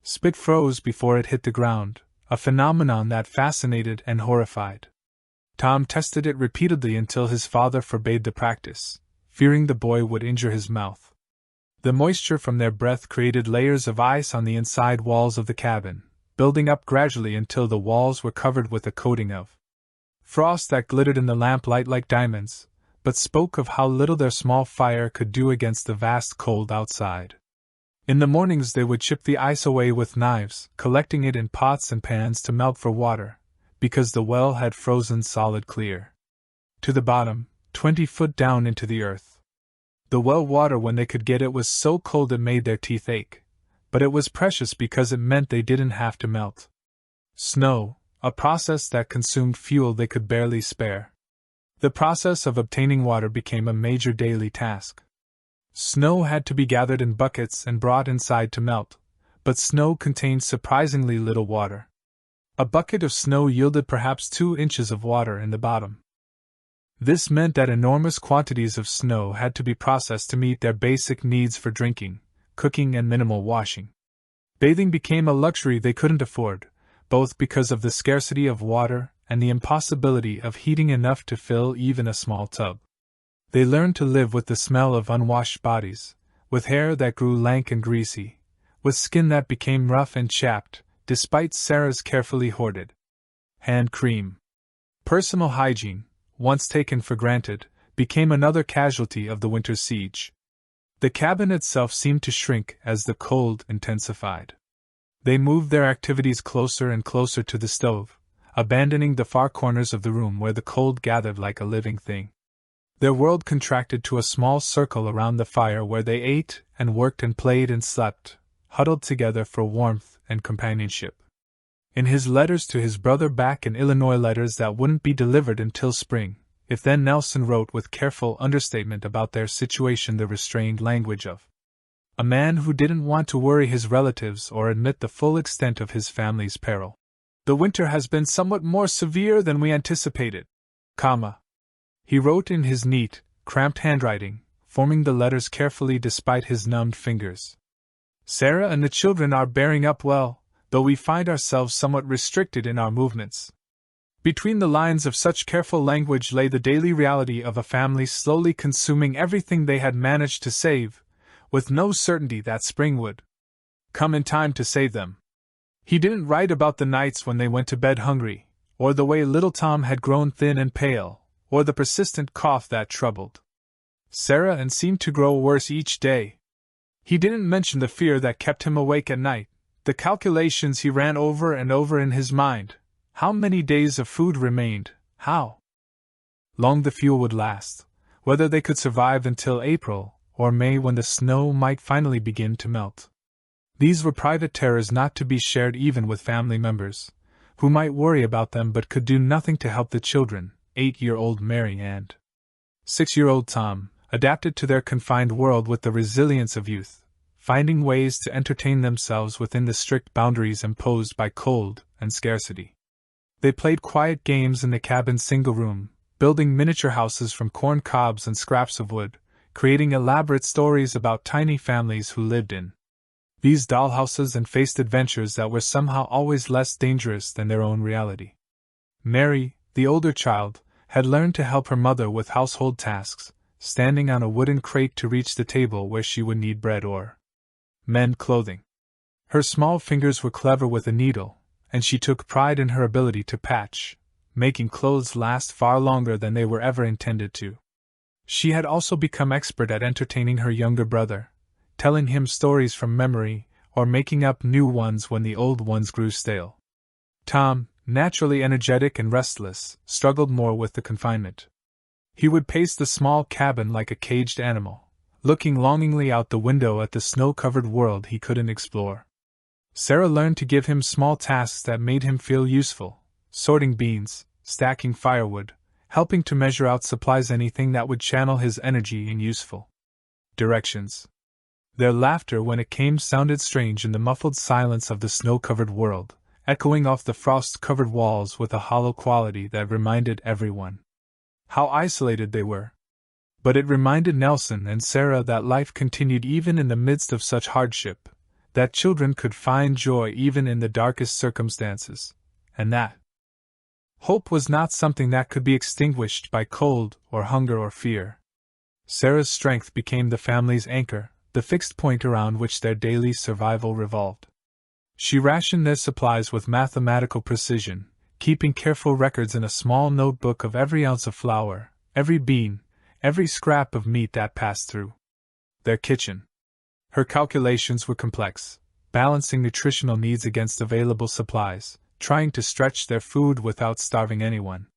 Spit froze before it hit the ground, a phenomenon that fascinated and horrified. Tom tested it repeatedly until his father forbade the practice, fearing the boy would injure his mouth. The moisture from their breath created layers of ice on the inside walls of the cabin, building up gradually until the walls were covered with a coating of frost that glittered in the lamplight like diamonds, but spoke of how little their small fire could do against the vast cold outside. In the mornings they would chip the ice away with knives, collecting it in pots and pans to melt for water, because the well had frozen solid clear to the bottom, 20 foot down into the earth. The well water, when they could get it, was so cold it made their teeth ache, but it was precious because it meant they didn't have to melt snow, a process that consumed fuel they could barely spare. The process of obtaining water became a major daily task. Snow had to be gathered in buckets and brought inside to melt, but snow contained surprisingly little water. A bucket of snow yielded perhaps 2 inches of water in the bottom. This meant that enormous quantities of snow had to be processed to meet their basic needs for drinking, cooking, and minimal washing. Bathing became a luxury they couldn't afford, both because of the scarcity of water and the impossibility of heating enough to fill even a small tub. They learned to live with the smell of unwashed bodies, with hair that grew lank and greasy, with skin that became rough and chapped, despite Sarah's carefully hoarded hand cream. Personal hygiene, once taken for granted, became another casualty of the winter's siege. The cabin itself seemed to shrink as the cold intensified. They moved their activities closer and closer to the stove, abandoning the far corners of the room where the cold gathered like a living thing. Their world contracted to a small circle around the fire where they ate and worked and played and slept, huddled together for warmth and companionship. In his letters to his brother back in Illinois, letters that wouldn't be delivered until spring, then Nelson wrote with careful understatement about their situation the restrained language of a man who didn't want to worry his relatives or admit the full extent of his family's peril. The winter has been somewhat more severe than we anticipated, he wrote in his neat, cramped handwriting, forming the letters carefully despite his numbed fingers. Sarah and the children are bearing up well, though we find ourselves somewhat restricted in our movements. Between the lines of such careful language lay the daily reality of a family slowly consuming everything they had managed to save, with no certainty that spring would come in time to save them. He didn't write about the nights when they went to bed hungry, or the way little Tom had grown thin and pale, or the persistent cough that troubled Sarah and seemed to grow worse each day. He didn't mention the fear that kept him awake at night, the calculations he ran over and over in his mind, how many days of food remained, how long the fuel would last, whether they could survive until April or May when the snow might finally begin to melt. These were private terrors not to be shared even with family members, who might worry about them but could do nothing to help the children. 8-year-old Mary and 6-year-old Tom, adapted to their confined world with the resilience of youth, finding ways to entertain themselves within the strict boundaries imposed by cold and scarcity. They played quiet games in the cabin's single room, building miniature houses from corn cobs and scraps of wood, creating elaborate stories about tiny families who lived in these dollhouses and faced adventures that were somehow always less dangerous than their own reality. Mary, the older child, had learned to help her mother with household tasks, standing on a wooden crate to reach the table where she would need bread or mend clothing. Her small fingers were clever with a needle, and she took pride in her ability to patch, making clothes last far longer than they were ever intended to. She had also become expert at entertaining her younger brother, telling him stories from memory or making up new ones when the old ones grew stale. Tom, naturally energetic and restless, struggled more with the confinement. He would pace the small cabin like a caged animal, looking longingly out the window at the snow-covered world he couldn't explore. Sarah learned to give him small tasks that made him feel useful, sorting beans, stacking firewood, helping to measure out supplies, anything that would channel his energy in useful directions. Their laughter when it came sounded strange in the muffled silence of the snow-covered world, echoing off the frost-covered walls with a hollow quality that reminded everyone how isolated they were. But it reminded Nelson and Sarah that life continued even in the midst of such hardship, that children could find joy even in the darkest circumstances, and that hope was not something that could be extinguished by cold or hunger or fear. Sarah's strength became the family's anchor, the fixed point around which their daily survival revolved. She rationed their supplies with mathematical precision, keeping careful records in a small notebook of every ounce of flour, every bean, every scrap of meat that passed through their kitchen. Her calculations were complex, balancing nutritional needs against available supplies, trying to stretch their food without starving anyone.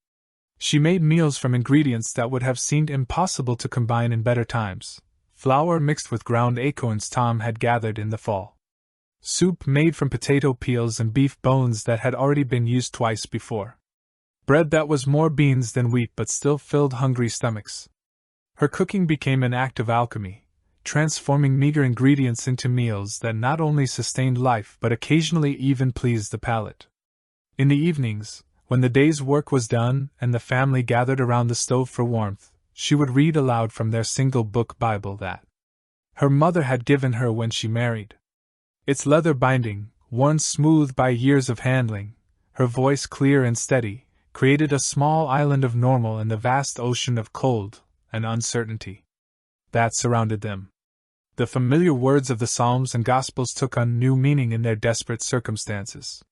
She made meals from ingredients that would have seemed impossible to combine in better times: flour mixed with ground acorns Tom had gathered in the fall, soup made from potato peels and beef bones that had already been used twice before, bread that was more beans than wheat but still filled hungry stomachs. Her cooking became an act of alchemy, transforming meager ingredients into meals that not only sustained life but occasionally even pleased the palate. In the evenings, when the day's work was done and the family gathered around the stove for warmth, she would read aloud from their single-book Bible that her mother had given her when she married. Its leather binding, worn smooth by years of handling, her voice clear and steady, created a small island of normal in the vast ocean of cold and uncertainty that surrounded them. The familiar words of the Psalms and Gospels took on new meaning in their desperate circumstances.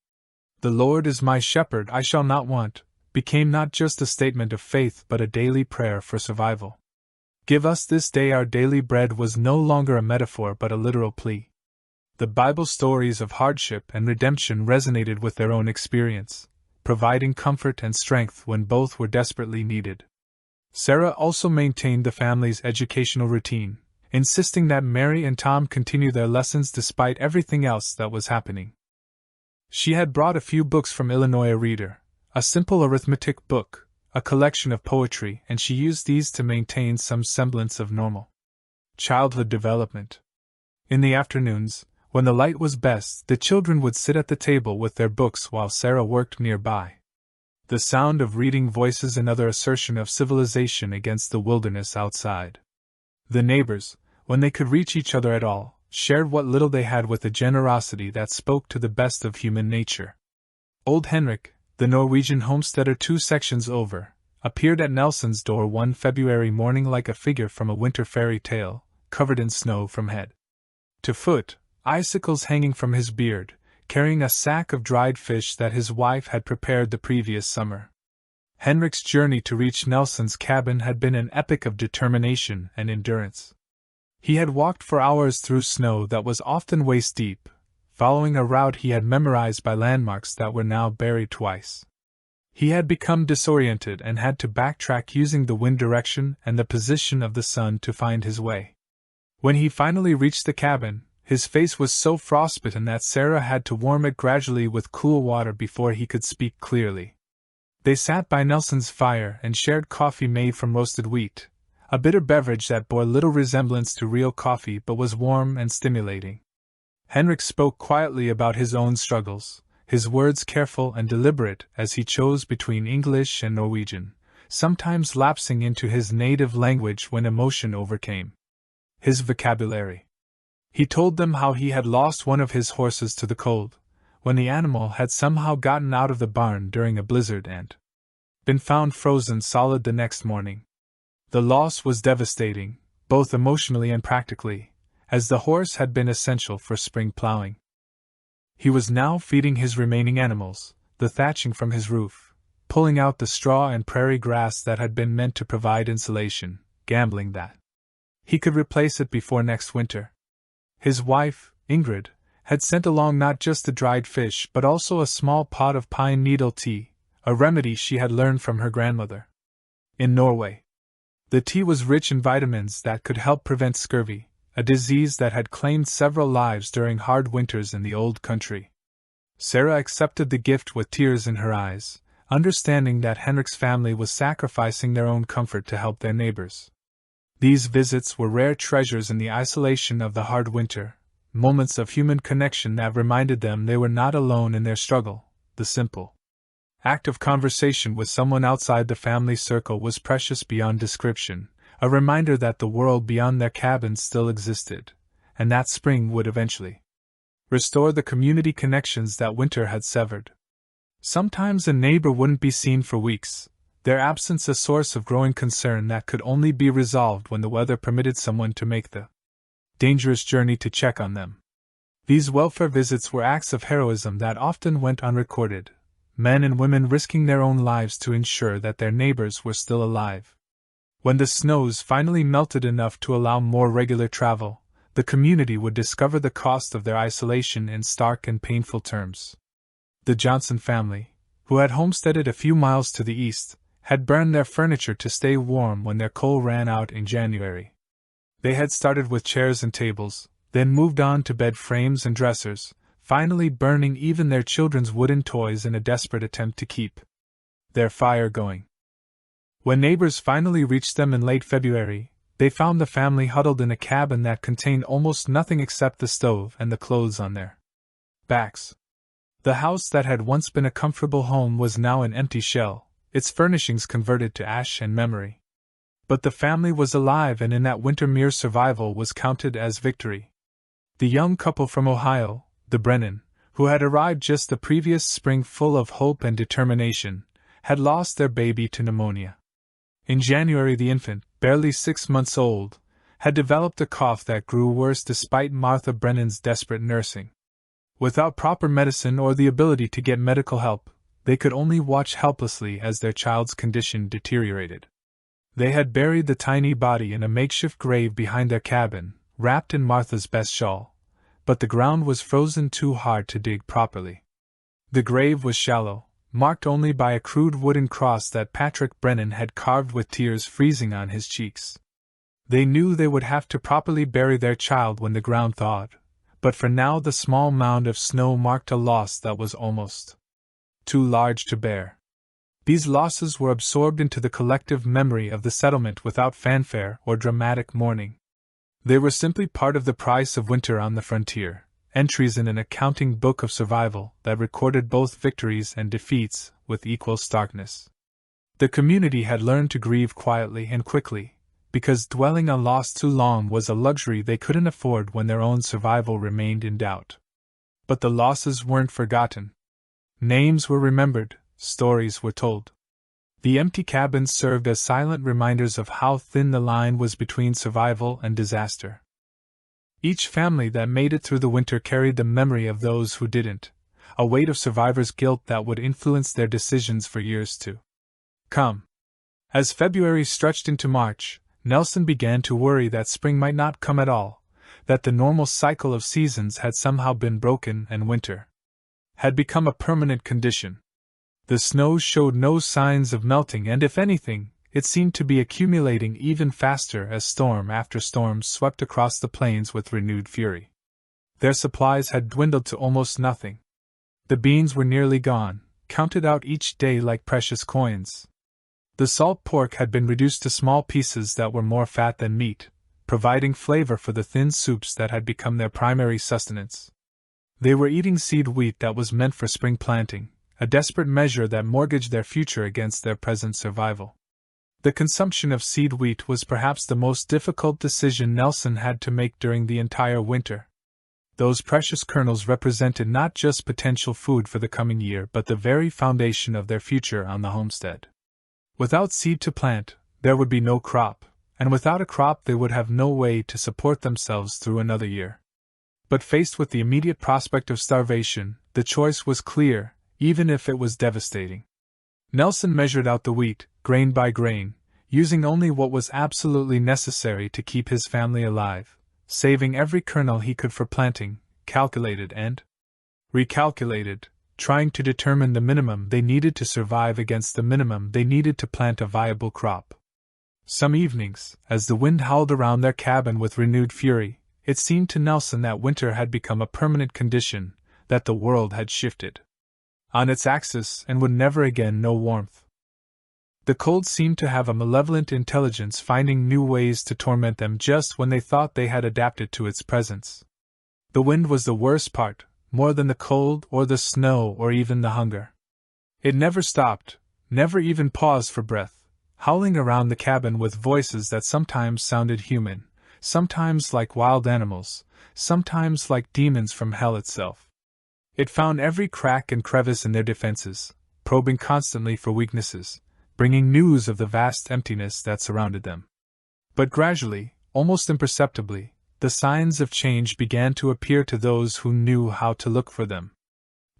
"The Lord is my shepherd, I shall not want," became not just a statement of faith but a daily prayer for survival. "Give us this day our daily bread" was no longer a metaphor but a literal plea. The Bible stories of hardship and redemption resonated with their own experience, providing comfort and strength when both were desperately needed. Sarah also maintained the family's educational routine, insisting that Mary and Tom continue their lessons despite everything else that was happening. She had brought a few books from Illinois Reader, a simple arithmetic book, a collection of poetry, and she used these to maintain some semblance of normal childhood development. In the afternoons, when the light was best, the children would sit at the table with their books while Sarah worked nearby. The sound of reading voices, another assertion of civilization against the wilderness outside. The neighbors, when they could reach each other at all, shared what little they had with a generosity that spoke to the best of human nature. Old Henrik, the Norwegian homesteader 2 sections over, appeared at Nelson's door one February morning like a figure from a winter fairy tale, covered in snow from head to foot, icicles hanging from his beard, carrying a sack of dried fish that his wife had prepared the previous summer. Henrik's journey to reach Nelson's cabin had been an epic of determination and endurance. He had walked for hours through snow that was often waist-deep, following a route he had memorized by landmarks that were now buried twice. He had become disoriented and had to backtrack using the wind direction and the position of the sun to find his way. When he finally reached the cabin, his face was so frostbitten that Sarah had to warm it gradually with cool water before he could speak clearly. They sat by Nelson's fire and shared coffee made from roasted wheat, a bitter beverage that bore little resemblance to real coffee but was warm and stimulating. Henrik spoke quietly about his own struggles, his words careful and deliberate as he chose between English and Norwegian, sometimes lapsing into his native language when emotion overcame his vocabulary. He told them how he had lost one of his horses to the cold, when the animal had somehow gotten out of the barn during a blizzard and been found frozen solid the next morning. The loss was devastating, both emotionally and practically, as the horse had been essential for spring plowing. He was now feeding his remaining animals, the thatching from his roof, pulling out the straw and prairie grass that had been meant to provide insulation, gambling that he could replace it before next winter. His wife, Ingrid, had sent along not just the dried fish but also a small pot of pine needle tea, a remedy she had learned from her grandmother in Norway. The tea was rich in vitamins that could help prevent scurvy, a disease that had claimed several lives during hard winters in the old country. Sarah accepted the gift with tears in her eyes, understanding that Henrik's family was sacrificing their own comfort to help their neighbors. These visits were rare treasures in the isolation of the hard winter, moments of human connection that reminded them they were not alone in their struggle. The simple act of conversation with someone outside the family circle was precious beyond description, a reminder that the world beyond their cabin still existed, and that spring would eventually restore the community connections that winter had severed. Sometimes a neighbor wouldn't be seen for weeks, their absence a source of growing concern that could only be resolved when the weather permitted someone to make the dangerous journey to check on them. These welfare visits were acts of heroism that often went unrecorded, men and women risking their own lives to ensure that their neighbors were still alive. When the snows finally melted enough to allow more regular travel, the community would discover the cost of their isolation in stark and painful terms. The Johnson family, who had homesteaded a few miles to the east, had burned their furniture to stay warm when their coal ran out in January. They had started with chairs and tables, then moved on to bed frames and dressers, finally burning even their children's wooden toys in a desperate attempt to keep their fire going. When neighbors finally reached them in late February, they found the family huddled in a cabin that contained almost nothing except the stove and the clothes on their backs. The house that had once been a comfortable home was now an empty shell, its furnishings converted to ash and memory. But the family was alive, and in that winter mere survival was counted as victory. The young couple from Ohio, the Brennan, who had arrived just the previous spring full of hope and determination, had lost their baby to pneumonia. In January, the infant, barely 6 months old, had developed a cough that grew worse despite Martha Brennan's desperate nursing. Without proper medicine or the ability to get medical help, they could only watch helplessly as their child's condition deteriorated. They had buried the tiny body in a makeshift grave behind their cabin, wrapped in Martha's best shawl, but the ground was frozen too hard to dig properly. The grave was shallow, marked only by a crude wooden cross that Patrick Brennan had carved with tears freezing on his cheeks. They knew they would have to properly bury their child when the ground thawed, but for now the small mound of snow marked a loss that was almost too large to bear. These losses were absorbed into the collective memory of the settlement without fanfare or dramatic mourning. They were simply part of the price of winter on the frontier, entries in an accounting book of survival that recorded both victories and defeats with equal starkness. The community had learned to grieve quietly and quickly, because dwelling on loss too long was a luxury they couldn't afford when their own survival remained in doubt. But the losses weren't forgotten. Names were remembered, stories were told. The empty cabins served as silent reminders of how thin the line was between survival and disaster. Each family that made it through the winter carried the memory of those who didn't, a weight of survivor's guilt that would influence their decisions for years to come. As February stretched into March, Nelson began to worry that spring might not come at all, that the normal cycle of seasons had somehow been broken and winter had become a permanent condition. The snow showed no signs of melting, and if anything, it seemed to be accumulating even faster as storm after storm swept across the plains with renewed fury. Their supplies had dwindled to almost nothing. The beans were nearly gone, counted out each day like precious coins. The salt pork had been reduced to small pieces that were more fat than meat, providing flavor for the thin soups that had become their primary sustenance. They were eating seed wheat that was meant for spring planting, a desperate measure that mortgaged their future against their present survival. The consumption of seed wheat was perhaps the most difficult decision Nelson had to make during the entire winter. Those precious kernels represented not just potential food for the coming year but the very foundation of their future on the homestead. Without seed to plant, there would be no crop, and without a crop they would have no way to support themselves through another year. But faced with the immediate prospect of starvation, the choice was clear, even if it was devastating. Nelson measured out the wheat, grain by grain, using only what was absolutely necessary to keep his family alive, saving every kernel he could for planting, calculated and recalculated, trying to determine the minimum they needed to survive against the minimum they needed to plant a viable crop. Some evenings, as the wind howled around their cabin with renewed fury, it seemed to Nelson that winter had become a permanent condition, that the world had shifted. on its axis and would never again know warmth. The cold seemed to have a malevolent intelligence, finding new ways to torment them just when they thought they had adapted to its presence. The wind was the worst part, more than the cold or the snow or even the hunger. It never stopped, never even paused for breath, howling around the cabin with voices that sometimes sounded human, sometimes like wild animals, sometimes like demons from hell itself. It found every crack and crevice in their defenses, probing constantly for weaknesses, bringing news of the vast emptiness that surrounded them. But gradually, almost imperceptibly, the signs of change began to appear to those who knew how to look for them.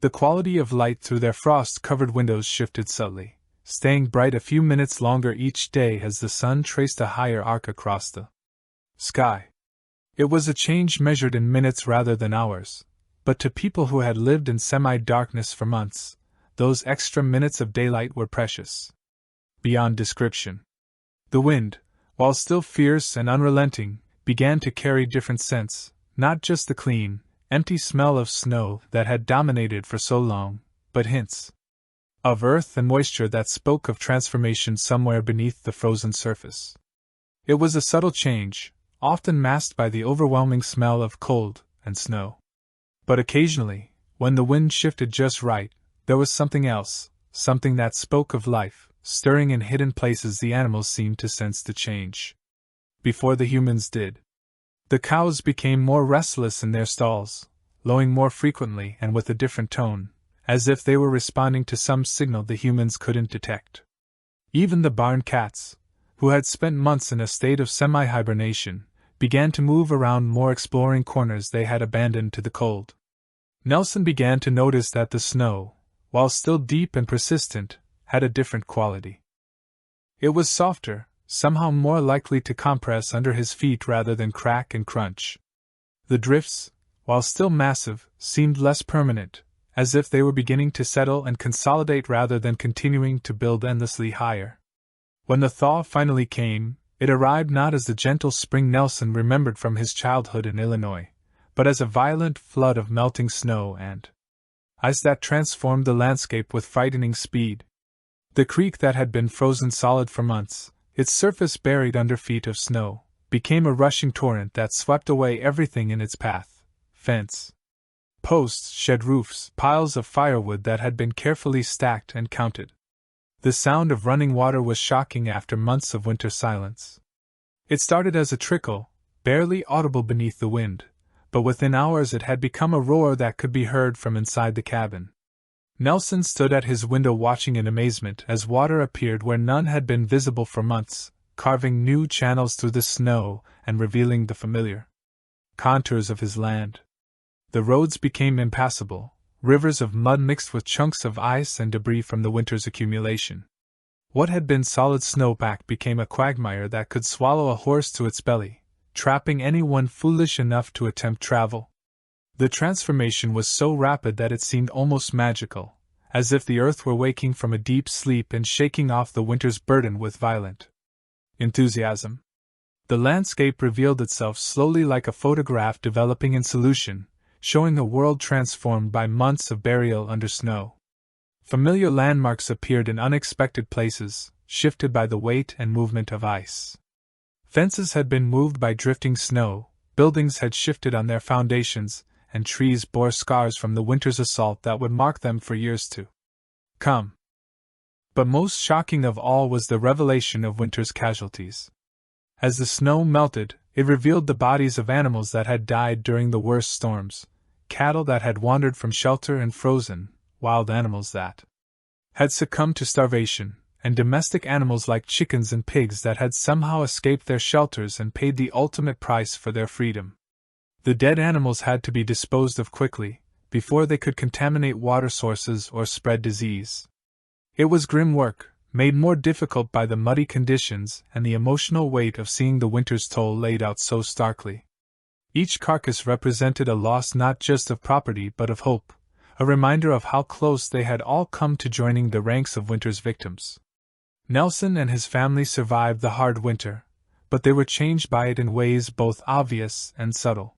The quality of light through their frost-covered windows shifted subtly, staying bright a few minutes longer each day as the sun traced a higher arc across the sky. It was a change measured in minutes rather than hours, but to people who had lived in semi-darkness for months, those extra minutes of daylight were precious beyond description. The wind, while still fierce and unrelenting, began to carry different scents, not just the clean, empty smell of snow that had dominated for so long, but hints of earth and moisture that spoke of transformation somewhere beneath the frozen surface. It was a subtle change, often masked by the overwhelming smell of cold and snow. But occasionally, when the wind shifted just right, there was something else, something that spoke of life, stirring in hidden places the animals seemed to sense the change before the humans did. The cows became more restless in their stalls, lowing more frequently and with a different tone, as if they were responding to some signal the humans couldn't detect. Even the barn cats, who had spent months in a state of semi-hibernation, began to move around more, exploring corners they had abandoned to the cold. Nelson began to notice that the snow, while still deep and persistent, had a different quality. It was softer, somehow more likely to compress under his feet rather than crack and crunch. The drifts, while still massive, seemed less permanent, as if they were beginning to settle and consolidate rather than continuing to build endlessly higher. When the thaw finally came, it arrived not as the gentle spring Nelson remembered from his childhood in Illinois, but as a violent flood of melting snow and ice that transformed the landscape with frightening speed. The creek that had been frozen solid for months, its surface buried under feet of snow, became a rushing torrent that swept away everything in its path: fence, posts, shed roofs, piles of firewood that had been carefully stacked and counted. The sound of running water was shocking after months of winter silence. It started as a trickle, barely audible beneath the wind, but within hours it had become a roar that could be heard from inside the cabin. Nelson stood at his window watching in amazement as water appeared where none had been visible for months, carving new channels through the snow and revealing the familiar contours of his land. The roads became impassable, rivers of mud mixed with chunks of ice and debris from the winter's accumulation. What had been solid snowpack became a quagmire that could swallow a horse to its belly, trapping anyone foolish enough to attempt travel. The transformation was so rapid that it seemed almost magical, as if the earth were waking from a deep sleep and shaking off the winter's burden with violent enthusiasm. The landscape revealed itself slowly like a photograph developing in solution, showing a world transformed by months of burial under snow. Familiar landmarks appeared in unexpected places, shifted by the weight and movement of ice. Fences had been moved by drifting snow, buildings had shifted on their foundations, and trees bore scars from the winter's assault that would mark them for years to come. But most shocking of all was the revelation of winter's casualties. As the snow melted, it revealed the bodies of animals that had died during the worst storms, cattle that had wandered from shelter and frozen, wild animals that had succumbed to starvation, and domestic animals like chickens and pigs that had somehow escaped their shelters and paid the ultimate price for their freedom. The dead animals had to be disposed of quickly, before they could contaminate water sources or spread disease. It was grim work, made more difficult by the muddy conditions and the emotional weight of seeing the winter's toll laid out so starkly. Each carcass represented a loss not just of property but of hope, a reminder of how close they had all come to joining the ranks of winter's victims. Nelson and his family survived the hard winter, but they were changed by it in ways both obvious and subtle.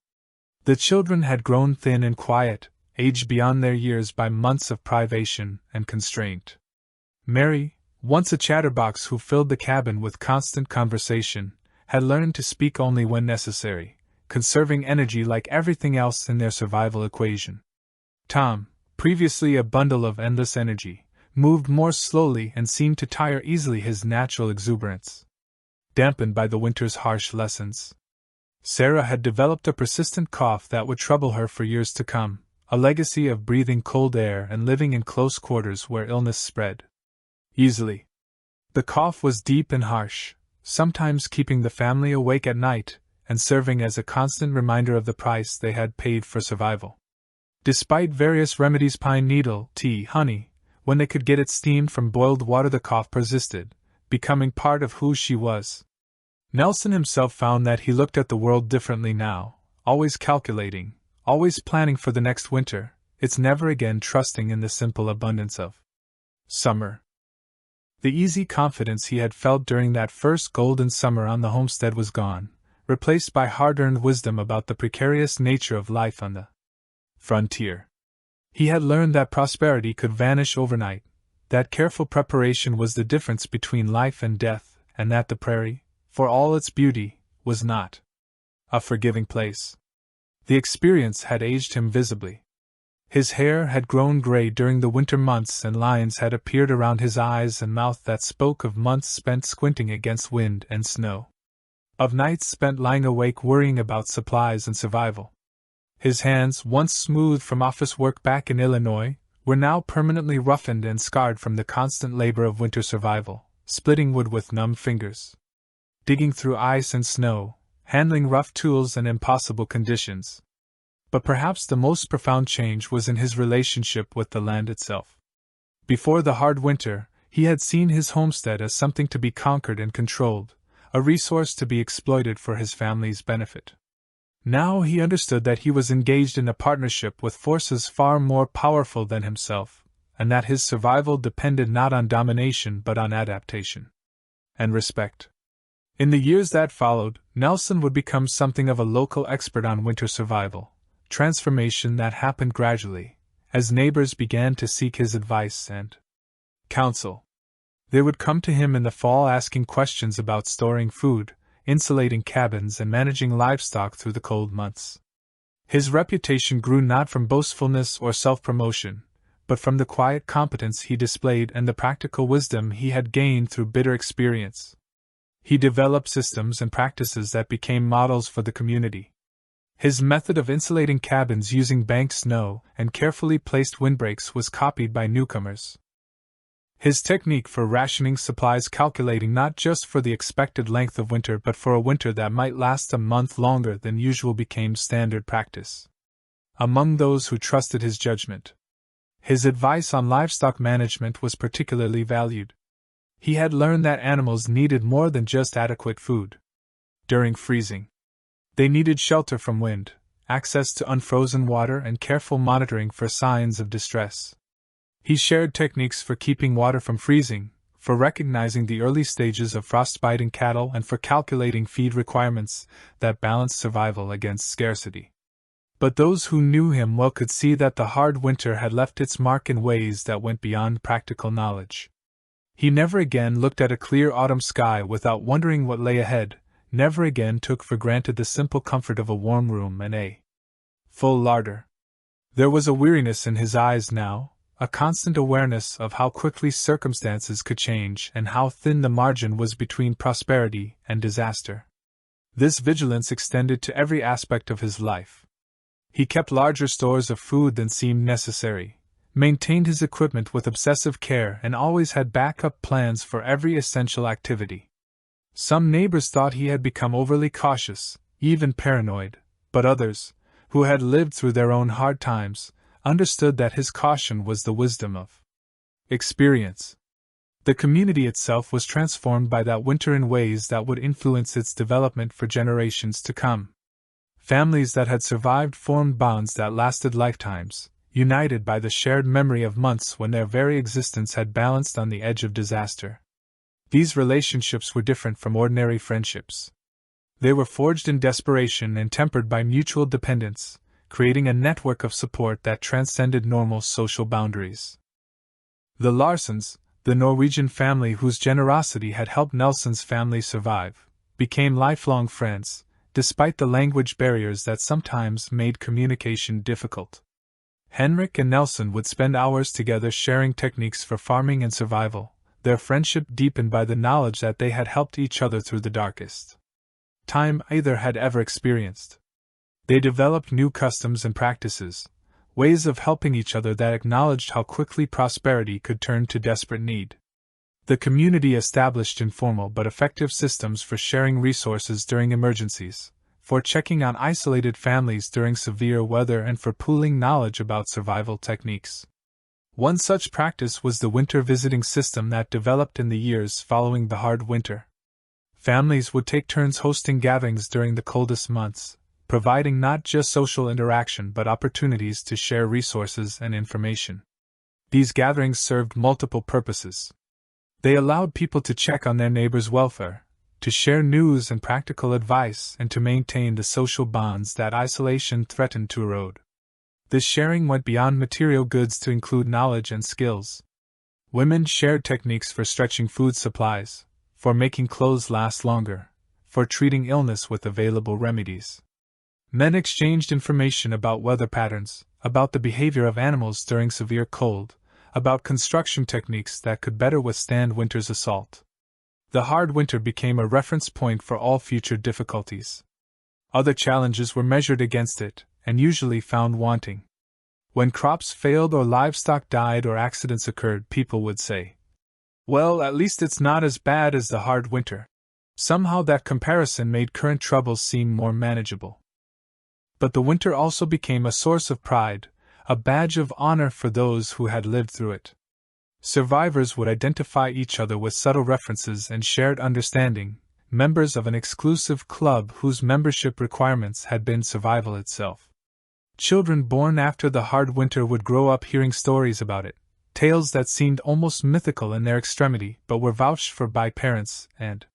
The children had grown thin and quiet, aged beyond their years by months of privation and constraint. Mary, once a chatterbox who filled the cabin with constant conversation, had learned to speak only when necessary, conserving energy like everything else in their survival equation. Tom, previously a bundle of endless energy, moved more slowly and seemed to tire easily, his natural exuberance dampened by the winter's harsh lessons. Sarah had developed a persistent cough that would trouble her for years to come, a legacy of breathing cold air and living in close quarters where illness spread easily. The cough was deep and harsh, sometimes keeping the family awake at night and serving as a constant reminder of the price they had paid for survival. Despite various remedies, pine needle, tea, honey, when they could get it steamed from boiled water, the cough persisted, becoming part of who she was. Nelson himself found that he looked at the world differently now, always calculating, always planning for the next winter, its never again trusting in the simple abundance of summer. The easy confidence he had felt during that first golden summer on the homestead was gone, replaced by hard-earned wisdom about the precarious nature of life on the frontier. He had learned that prosperity could vanish overnight, that careful preparation was the difference between life and death, and that the prairie, for all its beauty, was not a forgiving place. The experience had aged him visibly. His hair had grown gray during the winter months, and lines had appeared around his eyes and mouth that spoke of months spent squinting against wind and snow, of nights spent lying awake worrying about supplies and survival. His hands, once smooth from office work back in Illinois, were now permanently roughened and scarred from the constant labor of winter survival, splitting wood with numb fingers, digging through ice and snow, handling rough tools and impossible conditions. But perhaps the most profound change was in his relationship with the land itself. Before the hard winter, he had seen his homestead as something to be conquered and controlled, a resource to be exploited for his family's benefit. Now he understood that he was engaged in a partnership with forces far more powerful than himself, and that his survival depended not on domination but on adaptation and respect. In the years that followed, Nelson would become something of a local expert on winter survival, transformation that happened gradually, as neighbors began to seek his advice and counsel. They would come to him in the fall asking questions about storing food, insulating cabins, and managing livestock through the cold months. His reputation grew not from boastfulness or self-promotion, but from the quiet competence he displayed and the practical wisdom he had gained through bitter experience. He developed systems and practices that became models for the community. His method of insulating cabins using banked snow and carefully placed windbreaks was copied by newcomers. His technique for rationing supplies, calculating not just for the expected length of winter but for a winter that might last a month longer than usual, became standard practice among those who trusted his judgment. His advice on livestock management was particularly valued. He had learned that animals needed more than just adequate food. During freezing, they needed shelter from wind, access to unfrozen water, and careful monitoring for signs of distress. He shared techniques for keeping water from freezing, for recognizing the early stages of frostbite in cattle, and for calculating feed requirements that balanced survival against scarcity. But those who knew him well could see that the hard winter had left its mark in ways that went beyond practical knowledge. He never again looked at a clear autumn sky without wondering what lay ahead, never again took for granted the simple comfort of a warm room and a full larder. There was a weariness in his eyes now, a constant awareness of how quickly circumstances could change and how thin the margin was between prosperity and disaster. This vigilance extended to every aspect of his life. He kept larger stores of food than seemed necessary, maintained his equipment with obsessive care, and always had backup plans for every essential activity. Some neighbors thought he had become overly cautious, even paranoid, but others, who had lived through their own hard times, understood that his caution was the wisdom of experience. The community itself was transformed by that winter in ways that would influence its development for generations to come. Families that had survived formed bonds that lasted lifetimes, united by the shared memory of months when their very existence had balanced on the edge of disaster. These relationships were different from ordinary friendships. They were forged in desperation and tempered by mutual dependence, creating a network of support that transcended normal social boundaries. The Larsens, the Norwegian family whose generosity had helped Nelson's family survive, became lifelong friends, despite the language barriers that sometimes made communication difficult. Henrik and Nelson would spend hours together sharing techniques for farming and survival, their friendship deepened by the knowledge that they had helped each other through the darkest time either had ever experienced. They developed new customs and practices, ways of helping each other that acknowledged how quickly prosperity could turn to desperate need. The community established informal but effective systems for sharing resources during emergencies, for checking on isolated families during severe weather, and for pooling knowledge about survival techniques. One such practice was the winter visiting system that developed in the years following the hard winter. Families would take turns hosting gatherings during the coldest months, providing not just social interaction but opportunities to share resources and information. These gatherings served multiple purposes. They allowed people to check on their neighbors' welfare, to share news and practical advice, and to maintain the social bonds that isolation threatened to erode. This sharing went beyond material goods to include knowledge and skills. Women shared techniques for stretching food supplies, for making clothes last longer, for treating illness with available remedies. Men exchanged information about weather patterns, about the behavior of animals during severe cold, about construction techniques that could better withstand winter's assault. The hard winter became a reference point for all future difficulties. Other challenges were measured against it, and usually found wanting. When crops failed or livestock died or accidents occurred, people would say, "Well, at least it's not as bad as the hard winter." Somehow that comparison made current troubles seem more manageable. But the winter also became a source of pride, a badge of honor for those who had lived through it. Survivors would identify each other with subtle references and shared understanding, members of an exclusive club whose membership requirements had been survival itself. Children born after the hard winter would grow up hearing stories about it, tales that seemed almost mythical in their extremity but were vouched for by parents and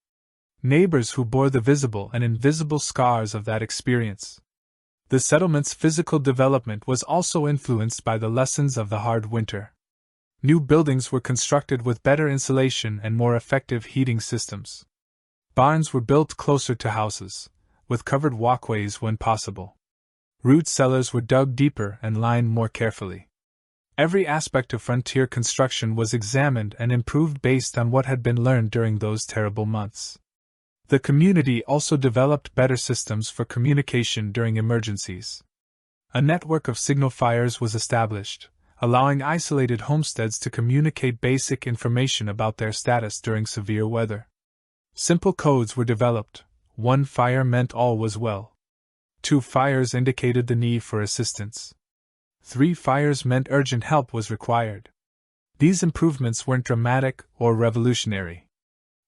neighbors who bore the visible and invisible scars of that experience. The settlement's physical development was also influenced by the lessons of the hard winter. New buildings were constructed with better insulation and more effective heating systems. Barns were built closer to houses, with covered walkways when possible. Root cellars were dug deeper and lined more carefully. Every aspect of frontier construction was examined and improved based on what had been learned during those terrible months. The community also developed better systems for communication during emergencies. A network of signal fires was established, allowing isolated homesteads to communicate basic information about their status during severe weather. Simple codes were developed. 1 fire meant all was well. 2 fires indicated the need for assistance. 3 fires meant urgent help was required. These improvements weren't dramatic or revolutionary.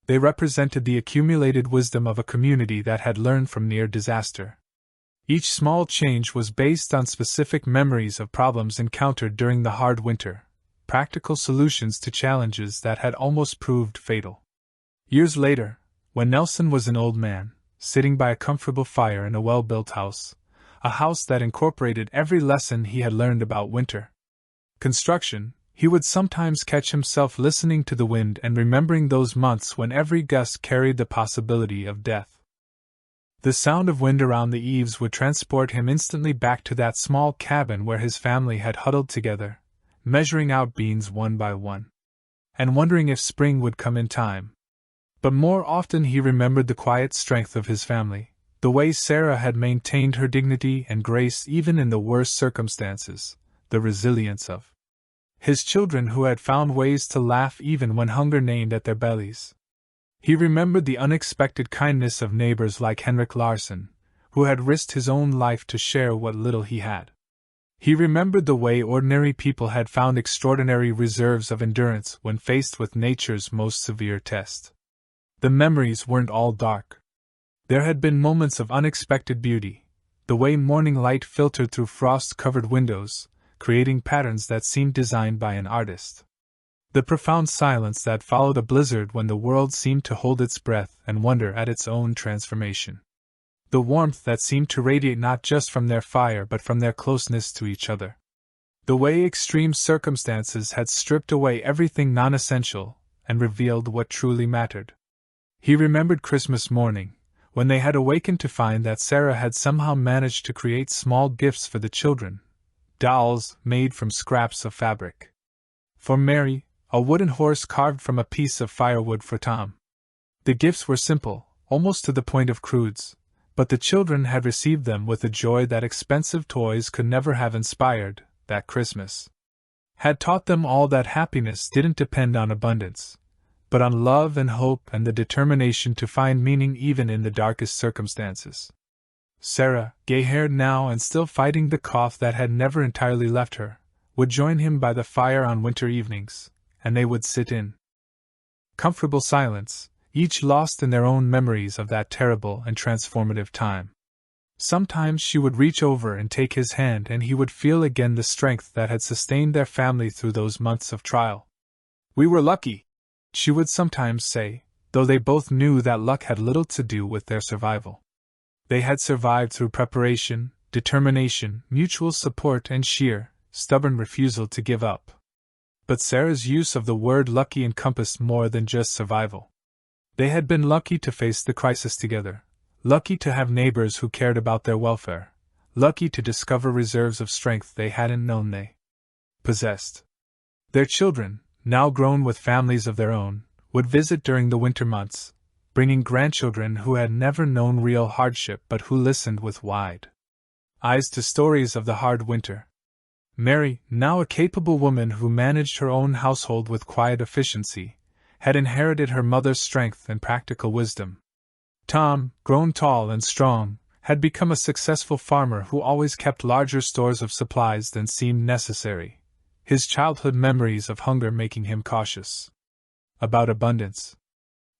They represented the accumulated wisdom of a community that had learned from near disaster. Each small change was based on specific memories of problems encountered during the hard winter, practical solutions to challenges that had almost proved fatal. Years later, when Nelson was an old man, sitting by a comfortable fire in a well-built house, a house that incorporated every lesson he had learned about winter construction, he would sometimes catch himself listening to the wind and remembering those months when every gust carried the possibility of death. The sound of wind around the eaves would transport him instantly back to that small cabin where his family had huddled together, measuring out beans one by one, and wondering if spring would come in time. But more often he remembered the quiet strength of his family, the way Sarah had maintained her dignity and grace even in the worst circumstances, the resilience of his children who had found ways to laugh even when hunger gnawed at their bellies. He remembered the unexpected kindness of neighbors like Henrik Larsen, who had risked his own life to share what little he had. He remembered the way ordinary people had found extraordinary reserves of endurance when faced with nature's most severe test. The memories weren't all dark. There had been moments of unexpected beauty, the way morning light filtered through frost-covered windows, creating patterns that seemed designed by an artist. The profound silence that followed a blizzard when the world seemed to hold its breath and wonder at its own transformation. The warmth that seemed to radiate not just from their fire but from their closeness to each other. The way extreme circumstances had stripped away everything non-essential and revealed what truly mattered. He remembered Christmas morning, when they had awakened to find that Sarah had somehow managed to create small gifts for the children, dolls made from scraps of fabric. For Mary, a wooden horse carved from a piece of firewood for Tom. The gifts were simple, almost to the point of crudes, but the children had received them with a joy that expensive toys could never have inspired. That Christmas had taught them all that happiness didn't depend on abundance, but on love and hope and the determination to find meaning even in the darkest circumstances. Sarah, gay-haired now and still fighting the cough that had never entirely left her, would join him by the fire on winter evenings, and they would sit in comfortable silence, each lost in their own memories of that terrible and transformative time. Sometimes she would reach over and take his hand and he would feel again the strength that had sustained their family through those months of trial. "We were lucky," she would sometimes say, though they both knew that luck had little to do with their survival. They had survived through preparation, determination, mutual support and sheer, stubborn refusal to give up. But Sarah's use of the word lucky encompassed more than just survival. They had been lucky to face the crisis together. Lucky to have neighbors who cared about their welfare, lucky to discover reserves of strength they hadn't known they possessed. Their children, now grown with families of their own, would visit during the winter months, bringing grandchildren who had never known real hardship but who listened with wide eyes to stories of the hard winter. Mary, now a capable woman who managed her own household with quiet efficiency, had inherited her mother's strength and practical wisdom. Tom, grown tall and strong, had become a successful farmer who always kept larger stores of supplies than seemed necessary, his childhood memories of hunger making him cautious about abundance.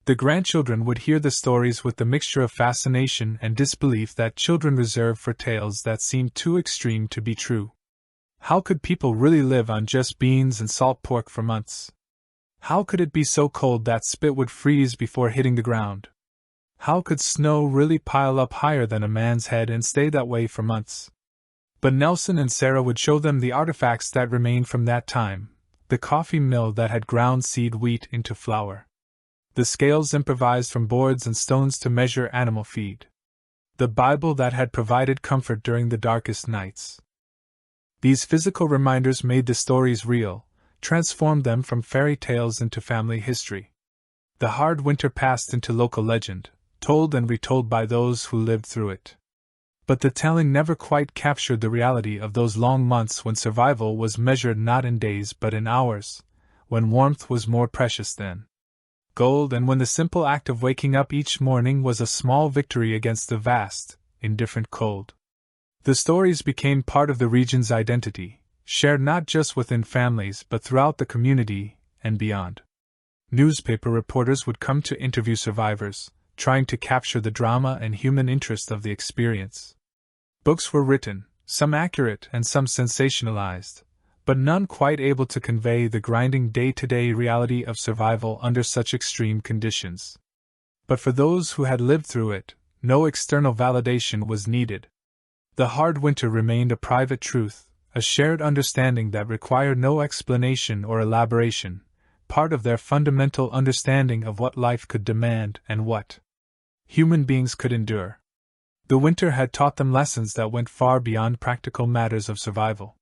The grandchildren would hear the stories with the mixture of fascination and disbelief that children reserve for tales that seemed too extreme to be true. How could people really live on just beans and salt pork for months? How could it be so cold that spit would freeze before hitting the ground? How could snow really pile up higher than a man's head and stay that way for months? But Nelson and Sarah would show them the artifacts that remained from that time, the coffee mill that had ground seed wheat into flour, the scales improvised from boards and stones to measure animal feed, the Bible that had provided comfort during the darkest nights. These physical reminders made the stories real, transformed them from fairy tales into family history. The hard winter passed into local legend, told and retold by those who lived through it. But the telling never quite captured the reality of those long months when survival was measured not in days but in hours, when warmth was more precious than gold and when the simple act of waking up each morning was a small victory against the vast, indifferent cold. The stories became part of the region's identity, shared not just within families but throughout the community and beyond. Newspaper reporters would come to interview survivors, trying to capture the drama and human interest of the experience. Books were written, some accurate and some sensationalized, but none quite able to convey the grinding day-to-day reality of survival under such extreme conditions. But for those who had lived through it, no external validation was needed. The hard winter remained a private truth, a shared understanding that required no explanation or elaboration, part of their fundamental understanding of what life could demand and what human beings could endure. The winter had taught them lessons that went far beyond practical matters of survival.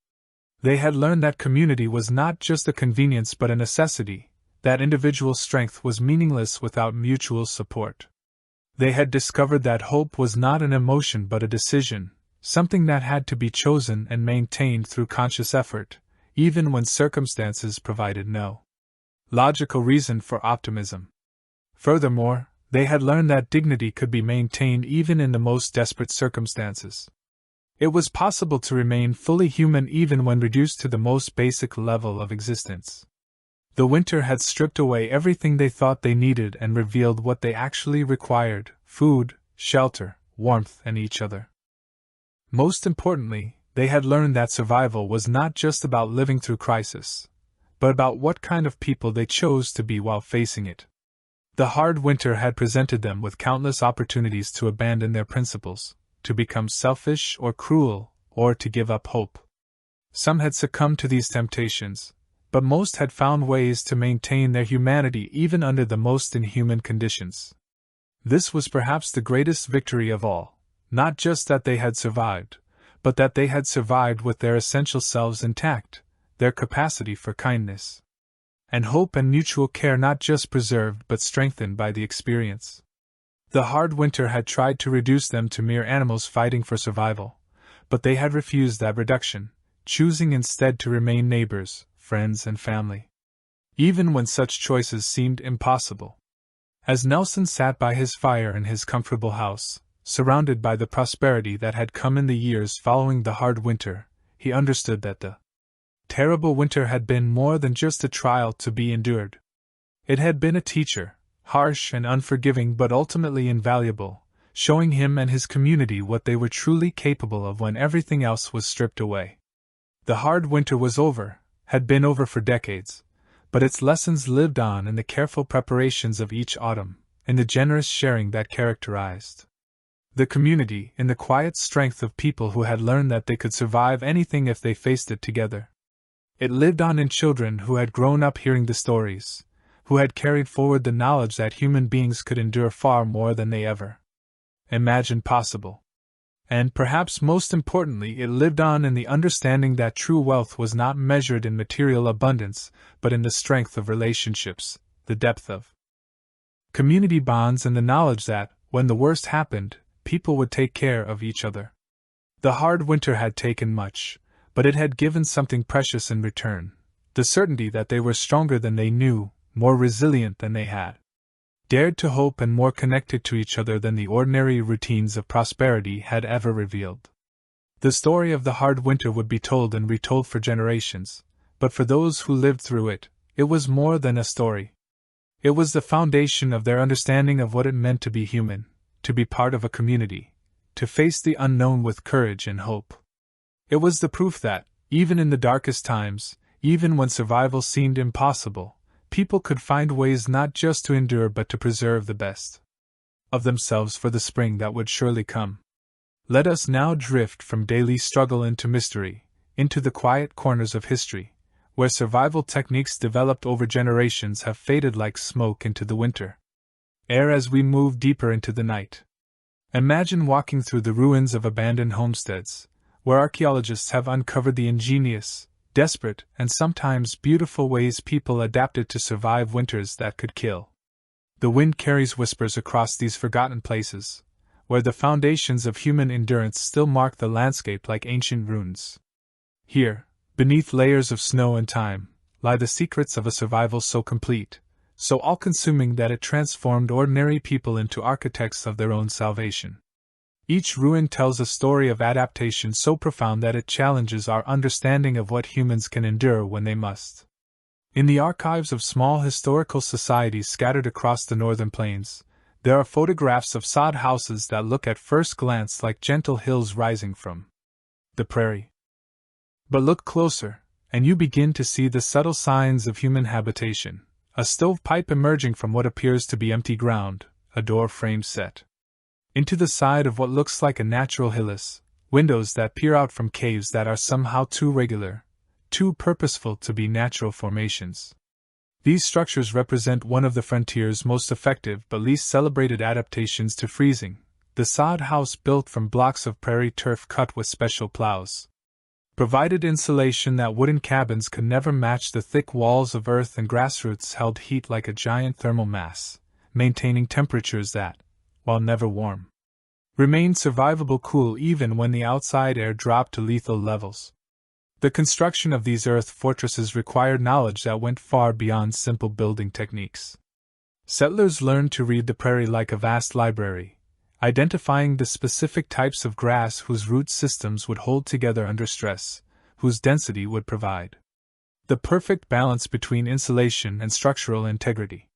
They had learned that community was not just a convenience but a necessity, that individual strength was meaningless without mutual support. They had discovered that hope was not an emotion but a decision, something that had to be chosen and maintained through conscious effort, even when circumstances provided no logical reason for optimism. Furthermore, they had learned that dignity could be maintained even in the most desperate circumstances. It was possible to remain fully human even when reduced to the most basic level of existence. The winter had stripped away everything they thought they needed and revealed what they actually required: food, shelter, warmth, and each other. Most importantly, they had learned that survival was not just about living through crisis, but about what kind of people they chose to be while facing it. The hard winter had presented them with countless opportunities to abandon their principles, to become selfish or cruel, or to give up hope. Some had succumbed to these temptations, but most had found ways to maintain their humanity even under the most inhuman conditions. This was perhaps the greatest victory of all, not just that they had survived, but that they had survived with their essential selves intact, their capacity for kindness and hope and mutual care not just preserved but strengthened by the experience. The hard winter had tried to reduce them to mere animals fighting for survival, but they had refused that reduction, choosing instead to remain neighbors, friends, and family, even when such choices seemed impossible. As Nelson sat by his fire in his comfortable house, surrounded by the prosperity that had come in the years following the hard winter, he understood that the terrible winter had been more than just a trial to be endured. It had been a teacher, harsh and unforgiving but ultimately invaluable, showing him and his community what they were truly capable of when everything else was stripped away. The hard winter was over, had been over for decades, but its lessons lived on in the careful preparations of each autumn, in the generous sharing that characterized the community, in the quiet strength of people who had learned that they could survive anything if they faced it together. It lived on in children who had grown up hearing the stories, who had carried forward the knowledge that human beings could endure far more than they ever imagined possible. And perhaps most importantly, it lived on in the understanding that true wealth was not measured in material abundance, but in the strength of relationships, the depth of community bonds, and the knowledge that, when the worst happened, people would take care of each other. The hard winter had taken much, but it had given something precious in return, the certainty that they were stronger than they knew, more resilient than they had dared to hope, and more connected to each other than the ordinary routines of prosperity had ever revealed. The story of the hard winter would be told and retold for generations, but for those who lived through it, it was more than a story. It was the foundation of their understanding of what it meant to be human, to be part of a community, to face the unknown with courage and hope. It was the proof that, even in the darkest times, even when survival seemed impossible, people could find ways not just to endure but to preserve the best of themselves for the spring that would surely come. Let us now drift from daily struggle into mystery, into the quiet corners of history, where survival techniques developed over generations have faded like smoke into the winter air as we move deeper into the night. Imagine walking through the ruins of abandoned homesteads, where archaeologists have uncovered the ingenious, desperate, and sometimes beautiful ways people adapted to survive winters that could kill. The wind carries whispers across these forgotten places, where the foundations of human endurance still mark the landscape like ancient runes. Here, beneath layers of snow and time, lie the secrets of a survival so complete, so all-consuming that it transformed ordinary people into architects of their own salvation. Each ruin tells a story of adaptation so profound that it challenges our understanding of what humans can endure when they must. In the archives of small historical societies scattered across the northern plains, there are photographs of sod houses that look at first glance like gentle hills rising from the prairie. But look closer, and you begin to see the subtle signs of human habitation: a stovepipe emerging from what appears to be empty ground, a door frame set into the side of what looks like a natural hillock, windows that peer out from caves that are somehow too regular, too purposeful to be natural formations. These structures represent one of the frontier's most effective but least celebrated adaptations to freezing, the sod house built from blocks of prairie turf cut with special plows provided insulation that wooden cabins could never match. The thick walls of earth and grassroots held heat like a giant thermal mass, maintaining temperatures that, while never warm, remained survivable cool even when the outside air dropped to lethal levels. The construction of these earth fortresses required knowledge that went far beyond simple building techniques. Settlers learned to read the prairie like a vast library, identifying the specific types of grass whose root systems would hold together under stress, whose density would provide the perfect balance between insulation and structural integrity.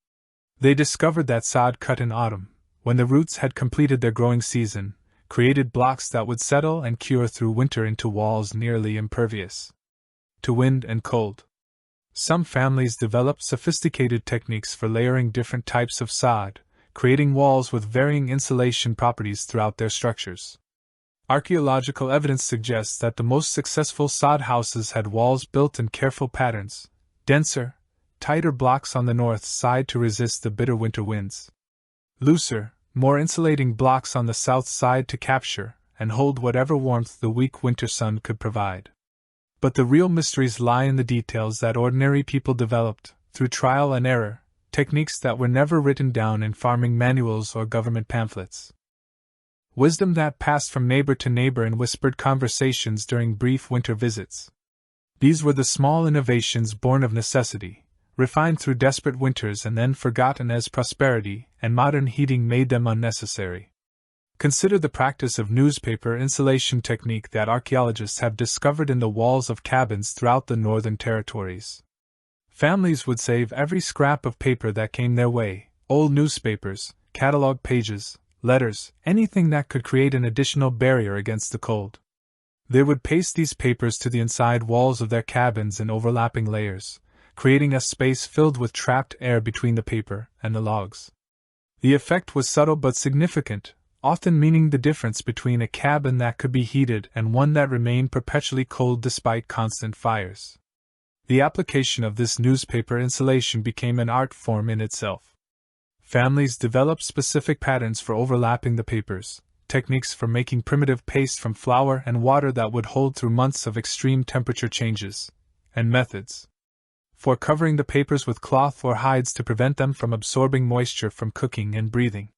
They discovered that sod cut in autumn, when the roots had completed their growing season, created blocks that would settle and cure through winter into walls nearly impervious to wind and cold. Some families developed sophisticated techniques for layering different types of sod, creating walls with varying insulation properties throughout their structures. Archaeological evidence suggests that the most successful sod houses had walls built in careful patterns, denser, tighter blocks on the north side to resist the bitter winter winds, looser, more insulating blocks on the south side to capture and hold whatever warmth the weak winter sun could provide. But the real mysteries lie in the details that ordinary people developed, through trial and error, techniques that were never written down in farming manuals or government pamphlets. Wisdom that passed from neighbor to neighbor in whispered conversations during brief winter visits. These were the small innovations born of necessity, refined through desperate winters and then forgotten as prosperity and modern heating made them unnecessary. Consider the practice of newspaper insulation technique that archaeologists have discovered in the walls of cabins throughout the Northern Territories. Families would save every scrap of paper that came their way, old newspapers, catalog pages, letters, anything that could create an additional barrier against the cold. They would paste these papers to the inside walls of their cabins in overlapping layers, creating a space filled with trapped air between the paper and the logs. The effect was subtle but significant, often meaning the difference between a cabin that could be heated and one that remained perpetually cold despite constant fires. The application of this newspaper insulation became an art form in itself. Families developed specific patterns for overlapping the papers, techniques for making primitive paste from flour and water that would hold through months of extreme temperature changes, and methods for covering the papers with cloth or hides to prevent them from absorbing moisture from cooking and breathing.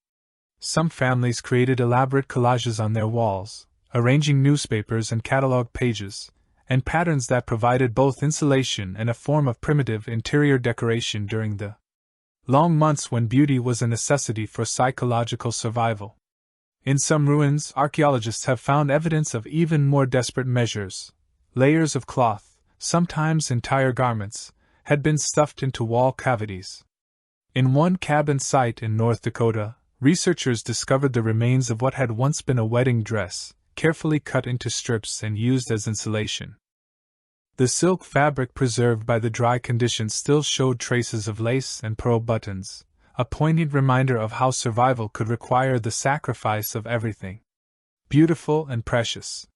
Some families created elaborate collages on their walls, arranging newspapers and catalog pages, and patterns that provided both insulation and a form of primitive interior decoration during the long months when beauty was a necessity for psychological survival. In some ruins, archaeologists have found evidence of even more desperate measures. Layers of cloth, sometimes entire garments, had been stuffed into wall cavities. In one cabin site in North Dakota, researchers discovered the remains of what had once been a wedding dress, carefully cut into strips and used as insulation. The silk fabric preserved by the dry conditions still showed traces of lace and pearl buttons, a poignant reminder of how survival could require the sacrifice of everything beautiful and precious.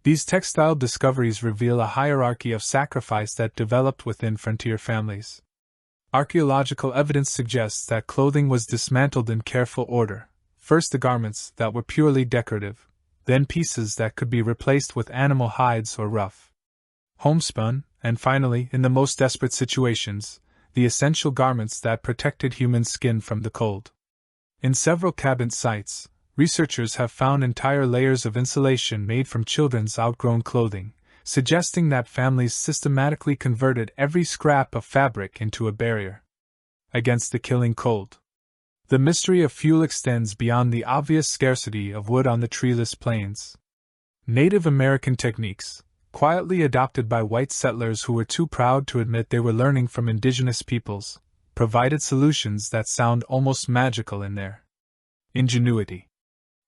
These textile discoveries reveal a hierarchy of sacrifice that developed within frontier families. Archaeological evidence suggests that clothing was dismantled in careful order, first the garments that were purely decorative, then pieces that could be replaced with animal hides or rough homespun, and finally, in the most desperate situations, the essential garments that protected human skin from the cold. In several cabin sites, researchers have found entire layers of insulation made from children's outgrown clothing, suggesting that families systematically converted every scrap of fabric into a barrier against the killing cold. The mystery of fuel extends beyond the obvious scarcity of wood on the treeless plains. Native American techniques, quietly adopted by white settlers who were too proud to admit they were learning from indigenous peoples, provided solutions that sound almost magical in their ingenuity.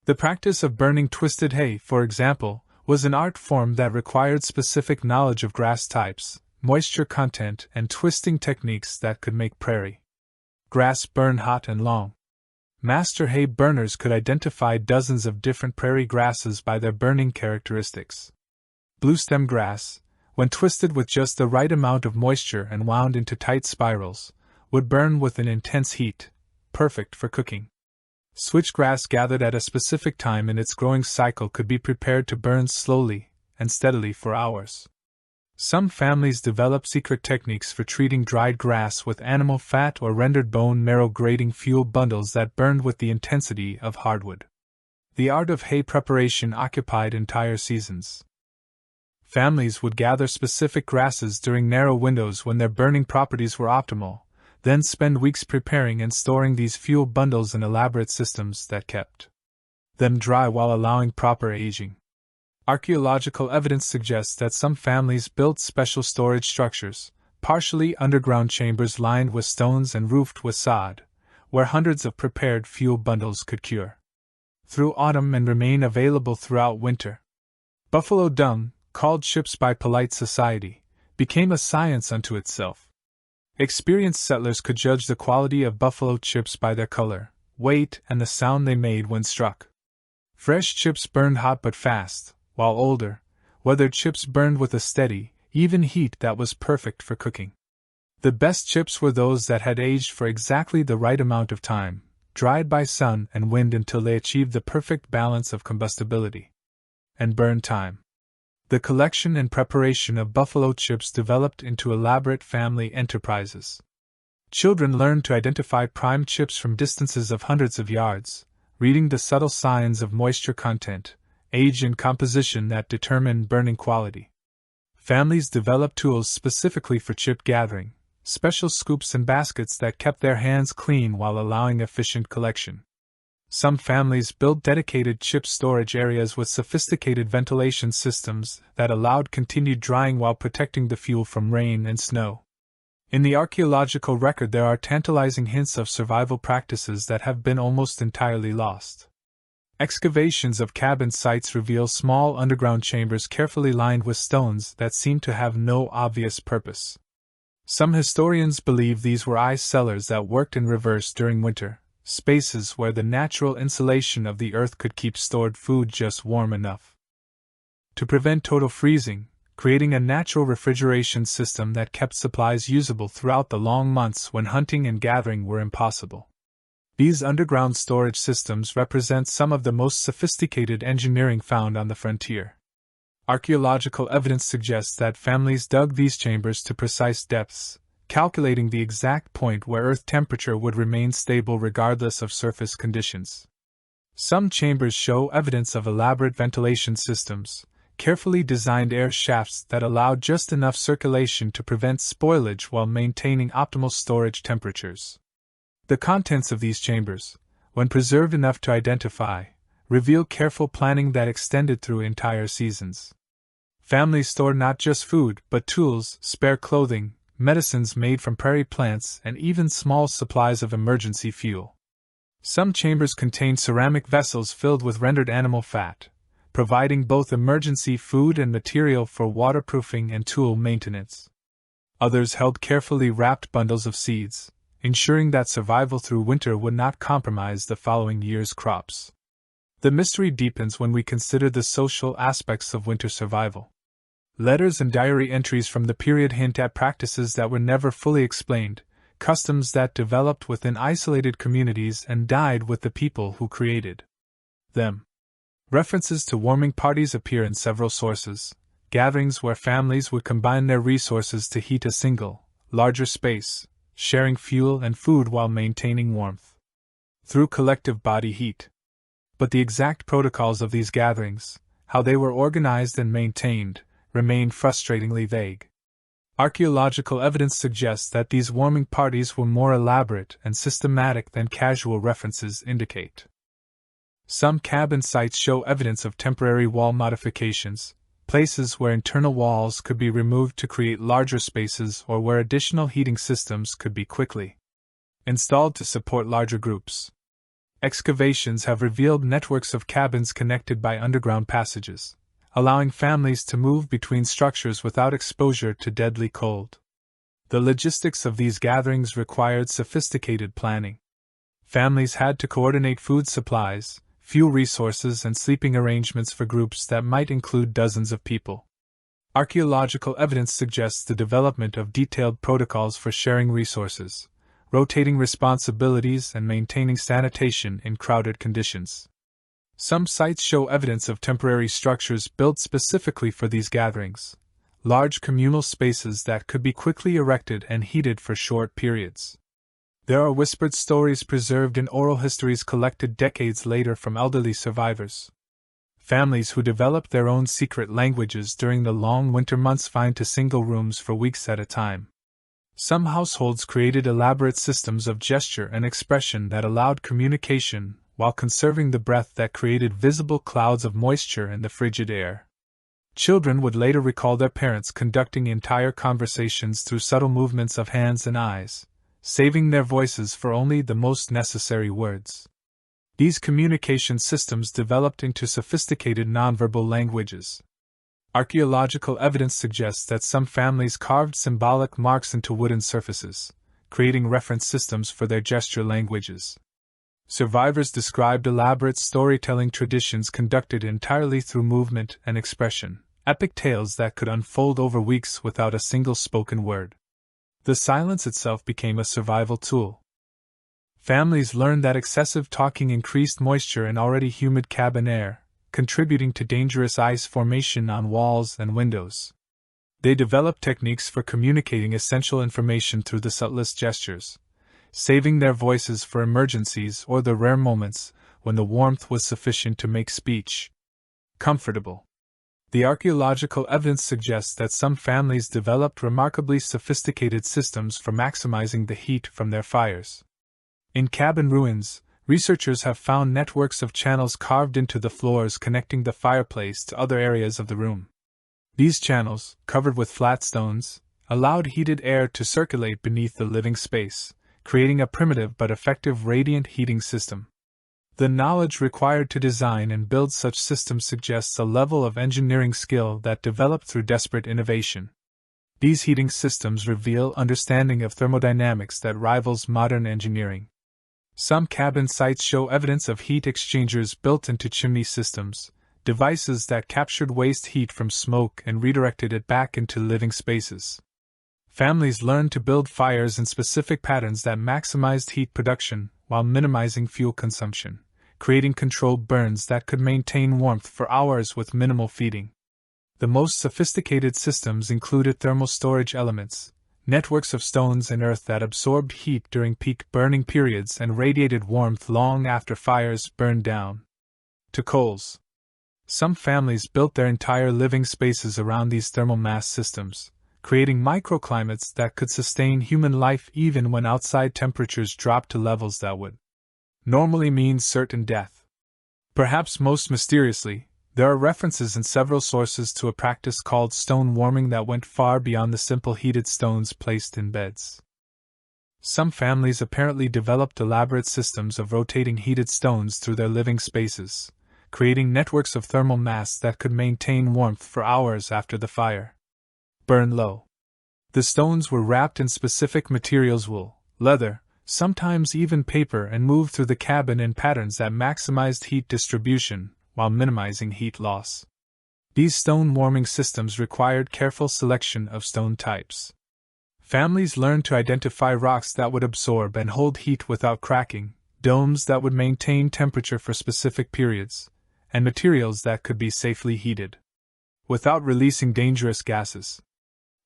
The practice of burning twisted hay, for example, was an art form that required specific knowledge of grass types, moisture content, and twisting techniques that could make prairie grass burn hot and long. Master hay burners could identify dozens of different prairie grasses by their burning characteristics. Bluestem grass, when twisted with just the right amount of moisture and wound into tight spirals, would burn with an intense heat, perfect for cooking. Switchgrass gathered at a specific time in its growing cycle could be prepared to burn slowly and steadily for hours. Some families developed secret techniques for treating dried grass with animal fat or rendered bone marrow grating fuel bundles that burned with the intensity of hardwood. The art of hay preparation occupied entire seasons. Families would gather specific grasses during narrow windows when their burning properties were optimal, then spend weeks preparing and storing these fuel bundles in elaborate systems that kept them dry while allowing proper aging. Archaeological evidence suggests that some families built special storage structures, partially underground chambers lined with stones and roofed with sod, where hundreds of prepared fuel bundles could cure through autumn and remain available throughout winter. Buffalo dung, called chips by polite society, became a science unto itself. Experienced settlers could judge the quality of buffalo chips by their color, weight, and the sound they made when struck. Fresh chips burned hot but fast, while older, weathered chips burned with a steady, even heat that was perfect for cooking. The best chips were those that had aged for exactly the right amount of time, dried by sun and wind until they achieved the perfect balance of combustibility and burn time. The collection and preparation of buffalo chips developed into elaborate family enterprises. Children learned to identify prime chips from distances of hundreds of yards, reading the subtle signs of moisture content, age, and composition that determine burning quality. Families developed tools specifically for chip gathering, special scoops and baskets that kept their hands clean while allowing efficient collection. Some families built dedicated chip storage areas with sophisticated ventilation systems that allowed continued drying while protecting the fuel from rain and snow. In the archaeological record, there are tantalizing hints of survival practices that have been almost entirely lost. Excavations of cabin sites reveal small underground chambers carefully lined with stones that seem to have no obvious purpose. Some historians believe these were ice cellars that worked in reverse during winter, spaces where the natural insulation of the earth could keep stored food just warm enough to prevent total freezing, creating a natural refrigeration system that kept supplies usable throughout the long months when hunting and gathering were impossible. These underground storage systems represent some of the most sophisticated engineering found on the frontier. Archaeological evidence suggests that families dug these chambers to precise depths, calculating the exact point where earth temperature would remain stable regardless of surface conditions. Some chambers show evidence of elaborate ventilation systems, carefully designed air shafts that allowed just enough circulation to prevent spoilage while maintaining optimal storage temperatures. The contents of these chambers, when preserved enough to identify, reveal careful planning that extended through entire seasons. Families stored not just food, but tools, spare clothing, medicines made from prairie plants, and even small supplies of emergency fuel. Some chambers contained ceramic vessels filled with rendered animal fat, providing both emergency food and material for waterproofing and tool maintenance. Others held carefully wrapped bundles of seeds, ensuring that survival through winter would not compromise the following year's crops. The mystery deepens when we consider the social aspects of winter survival. Letters and diary entries from the period hint at practices that were never fully explained, customs that developed within isolated communities and died with the people who created them. References to warming parties appear in several sources, gatherings where families would combine their resources to heat a single, larger space, sharing fuel and food while maintaining warmth through collective body heat. But the exact protocols of these gatherings, how they were organized and maintained, remain frustratingly vague. Archaeological evidence suggests that these warming parties were more elaborate and systematic than casual references indicate. Some cabin sites show evidence of temporary wall modifications, places where internal walls could be removed to create larger spaces or where additional heating systems could be quickly installed to support larger groups. Excavations have revealed networks of cabins connected by underground passages, allowing families to move between structures without exposure to deadly cold. The logistics of these gatherings required sophisticated planning. Families had to coordinate food supplies, fuel resources, and sleeping arrangements for groups that might include dozens of people. Archaeological evidence suggests the development of detailed protocols for sharing resources, rotating responsibilities, and maintaining sanitation in crowded conditions. Some sites show evidence of temporary structures built specifically for these gatherings, large communal spaces that could be quickly erected and heated for short periods. There are whispered stories preserved in oral histories collected decades later from elderly survivors. Families who developed their own secret languages during the long winter months confined to single rooms for weeks at a time. Some households created elaborate systems of gesture and expression that allowed communication while conserving the breath that created visible clouds of moisture in the frigid air. Children would later recall their parents conducting entire conversations through subtle movements of hands and eyes, saving their voices for only the most necessary words. These communication systems developed into sophisticated nonverbal languages. Archaeological evidence suggests that some families carved symbolic marks into wooden surfaces, creating reference systems for their gesture languages. Survivors described elaborate storytelling traditions conducted entirely through movement and expression, epic tales that could unfold over weeks without a single spoken word. The silence itself became a survival tool. Families learned that excessive talking increased moisture in already humid cabin air, contributing to dangerous ice formation on walls and windows. They developed techniques for communicating essential information through the subtlest gestures, saving their voices for emergencies or the rare moments when the warmth was sufficient to make speech comfortable. The archaeological evidence suggests that some families developed remarkably sophisticated systems for maximizing the heat from their fires. In cabin ruins, researchers have found networks of channels carved into the floors connecting the fireplace to other areas of the room. These channels, covered with flat stones, allowed heated air to circulate beneath the living space, creating a primitive but effective radiant heating system. The knowledge required to design and build such systems suggests a level of engineering skill that developed through desperate innovation. These heating systems reveal understanding of thermodynamics that rivals modern engineering. Some cabin sites show evidence of heat exchangers built into chimney systems, devices that captured waste heat from smoke and redirected it back into living spaces. Families learned to build fires in specific patterns that maximized heat production while minimizing fuel consumption, creating controlled burns that could maintain warmth for hours with minimal feeding. The most sophisticated systems included thermal storage elements, networks of stones and earth that absorbed heat during peak burning periods and radiated warmth long after fires burned down to coals. Some families built their entire living spaces around these thermal mass systems, creating microclimates that could sustain human life even when outside temperatures dropped to levels that would normally mean certain death. Perhaps most mysteriously, there are references in several sources to a practice called stone warming that went far beyond the simple heated stones placed in beds. Some families apparently developed elaborate systems of rotating heated stones through their living spaces, creating networks of thermal mass that could maintain warmth for hours after the fire burned low. The stones were wrapped in specific materials: wool, leather, sometimes even paper, and moved through the cabin in patterns that maximized heat distribution while minimizing heat loss. These stone warming systems required careful selection of stone types. Families learned to identify rocks that would absorb and hold heat without cracking, domes that would maintain temperature for specific periods, and materials that could be safely heated without releasing dangerous gases.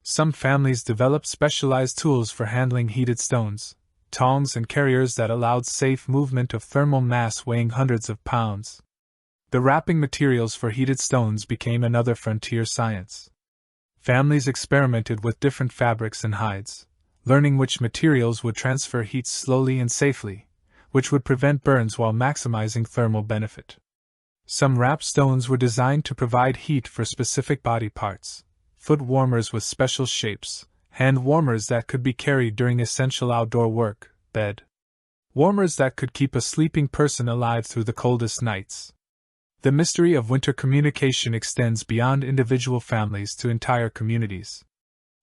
Some families developed specialized tools for handling heated stones, tongs and carriers that allowed safe movement of thermal mass weighing hundreds of pounds. The wrapping materials for heated stones became another frontier science. Families experimented with different fabrics and hides, learning which materials would transfer heat slowly and safely, which would prevent burns while maximizing thermal benefit. Some wrapped stones were designed to provide heat for specific body parts: foot warmers with special shapes, hand warmers that could be carried during essential outdoor work, bed warmers that could keep a sleeping person alive through the coldest nights. The mystery of winter communication extends beyond individual families to entire communities.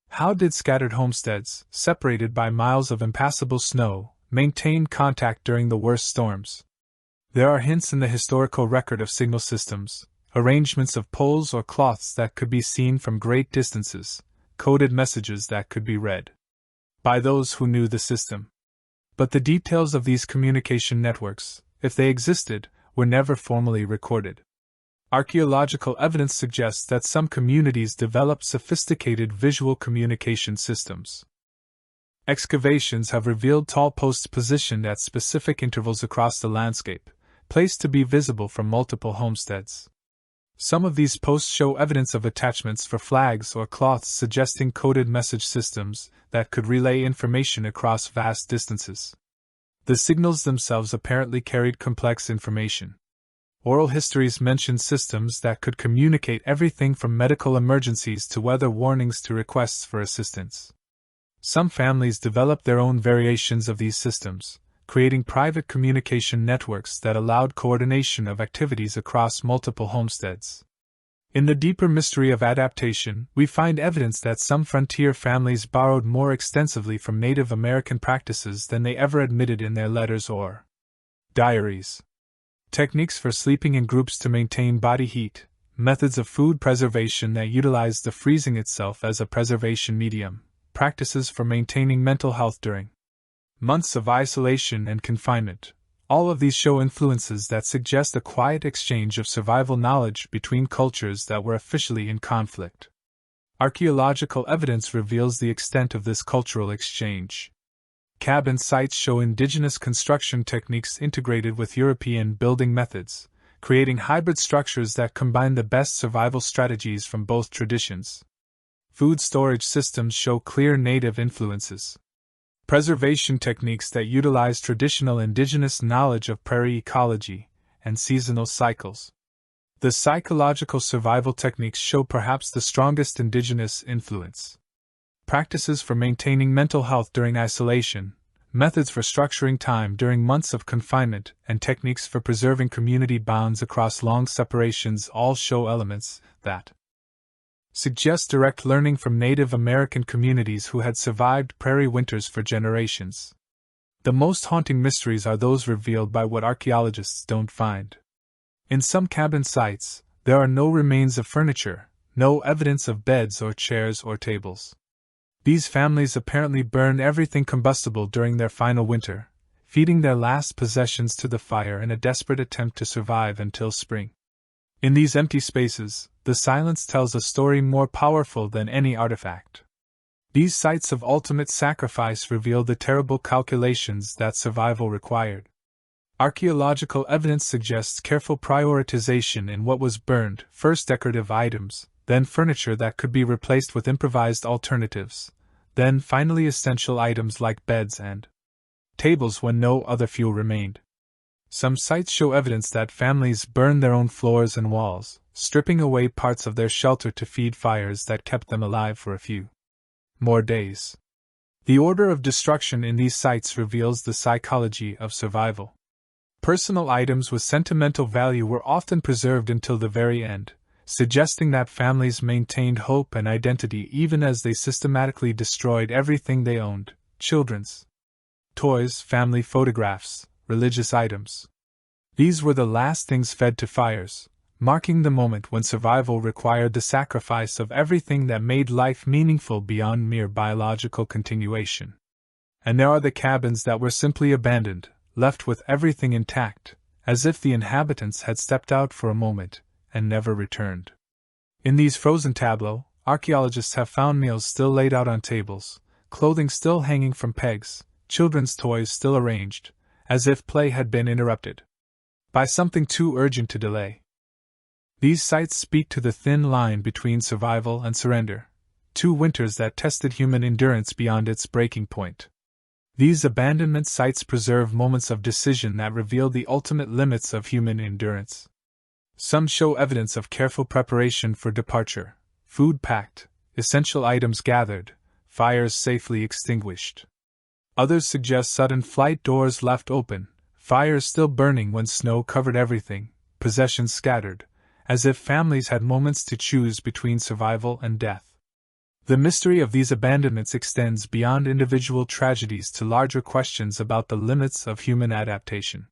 How did scattered homesteads, separated by miles of impassable snow, maintain contact during the worst storms? There are hints in the historical record of signal systems, arrangements of poles or cloths that could be seen from great distances, coded messages that could be read by those who knew the system. But the details of these communication networks, if they existed, were never formally recorded. Archaeological evidence suggests that some communities developed sophisticated visual communication systems. Excavations have revealed tall posts positioned at specific intervals across the landscape, placed to be visible from multiple homesteads. Some of these posts show evidence of attachments for flags or cloths, suggesting coded message systems that could relay information across vast distances. The signals themselves apparently carried complex information. Oral histories mention systems that could communicate everything from medical emergencies to weather warnings to requests for assistance. Some families developed their own variations of these systems, creating private communication networks that allowed coordination of activities across multiple homesteads. In the deeper mystery of adaptation, we find evidence that some frontier families borrowed more extensively from Native American practices than they ever admitted in their letters or diaries. Techniques for sleeping in groups to maintain body heat, methods of food preservation that utilized the freezing itself as a preservation medium, practices for maintaining mental health during months of isolation and confinement. All of these show influences that suggest a quiet exchange of survival knowledge between cultures that were officially in conflict. Archaeological evidence reveals the extent of this cultural exchange. Cabin sites show indigenous construction techniques integrated with European building methods, creating hybrid structures that combine the best survival strategies from both traditions. Food storage systems show clear native influences. Preservation techniques that utilize traditional indigenous knowledge of prairie ecology and seasonal cycles. The psychological survival techniques show perhaps the strongest indigenous influence. Practices for maintaining mental health during isolation, methods for structuring time during months of confinement, and techniques for preserving community bonds across long separations all show elements that suggest direct learning from Native American communities who had survived prairie winters for generations. The most haunting mysteries are those revealed by what archaeologists don't find. In some cabin sites, there are no remains of furniture, no evidence of beds or chairs or tables. These families apparently burned everything combustible during their final winter, feeding their last possessions to the fire in a desperate attempt to survive until spring. In these empty spaces, the silence tells a story more powerful than any artifact. These sites of ultimate sacrifice reveal the terrible calculations that survival required. Archaeological evidence suggests careful prioritization in what was burned, first decorative items, then furniture that could be replaced with improvised alternatives, then finally essential items like beds and tables when no other fuel remained. Some sites show evidence that families burned their own floors and walls, stripping away parts of their shelter to feed fires that kept them alive for a few more days. The order of destruction in these sites reveals the psychology of survival. Personal items with sentimental value were often preserved until the very end, suggesting that families maintained hope and identity even as they systematically destroyed everything they owned: children's toys, family photographs, religious items. These were the last things fed to fires, marking the moment when survival required the sacrifice of everything that made life meaningful beyond mere biological continuation. And there are the cabins that were simply abandoned, left with everything intact, as if the inhabitants had stepped out for a moment and never returned. In these frozen tableaux, archaeologists have found meals still laid out on tables, clothing still hanging from pegs, children's toys still arranged, as if play had been interrupted by something too urgent to delay. These sites speak to the thin line between survival and surrender, two winters that tested human endurance beyond its breaking point. These abandonment sites preserve moments of decision that reveal the ultimate limits of human endurance. Some show evidence of careful preparation for departure: food packed, essential items gathered, fires safely extinguished. Others suggest sudden flight, doors left open, fires still burning when snow covered everything, possessions scattered, as if families had moments to choose between survival and death. The mystery of these abandonments extends beyond individual tragedies to larger questions about the limits of human adaptation.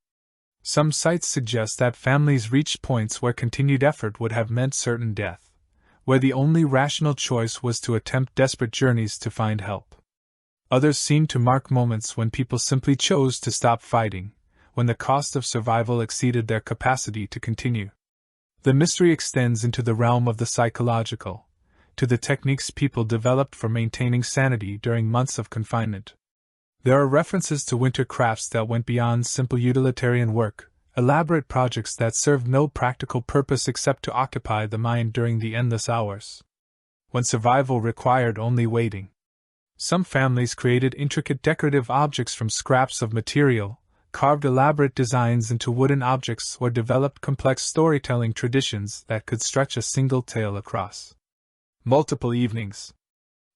Some sites suggest that families reached points where continued effort would have meant certain death, where the only rational choice was to attempt desperate journeys to find help. Others seem to mark moments when people simply chose to stop fighting, when the cost of survival exceeded their capacity to continue. The mystery extends into the realm of the psychological, to the techniques people developed for maintaining sanity during months of confinement. There are references to winter crafts that went beyond simple utilitarian work, elaborate projects that served no practical purpose except to occupy the mind during the endless hours when survival required only waiting. Some families created intricate decorative objects from scraps of material, carved elaborate designs into wooden objects, or developed complex storytelling traditions that could stretch a single tale across multiple evenings.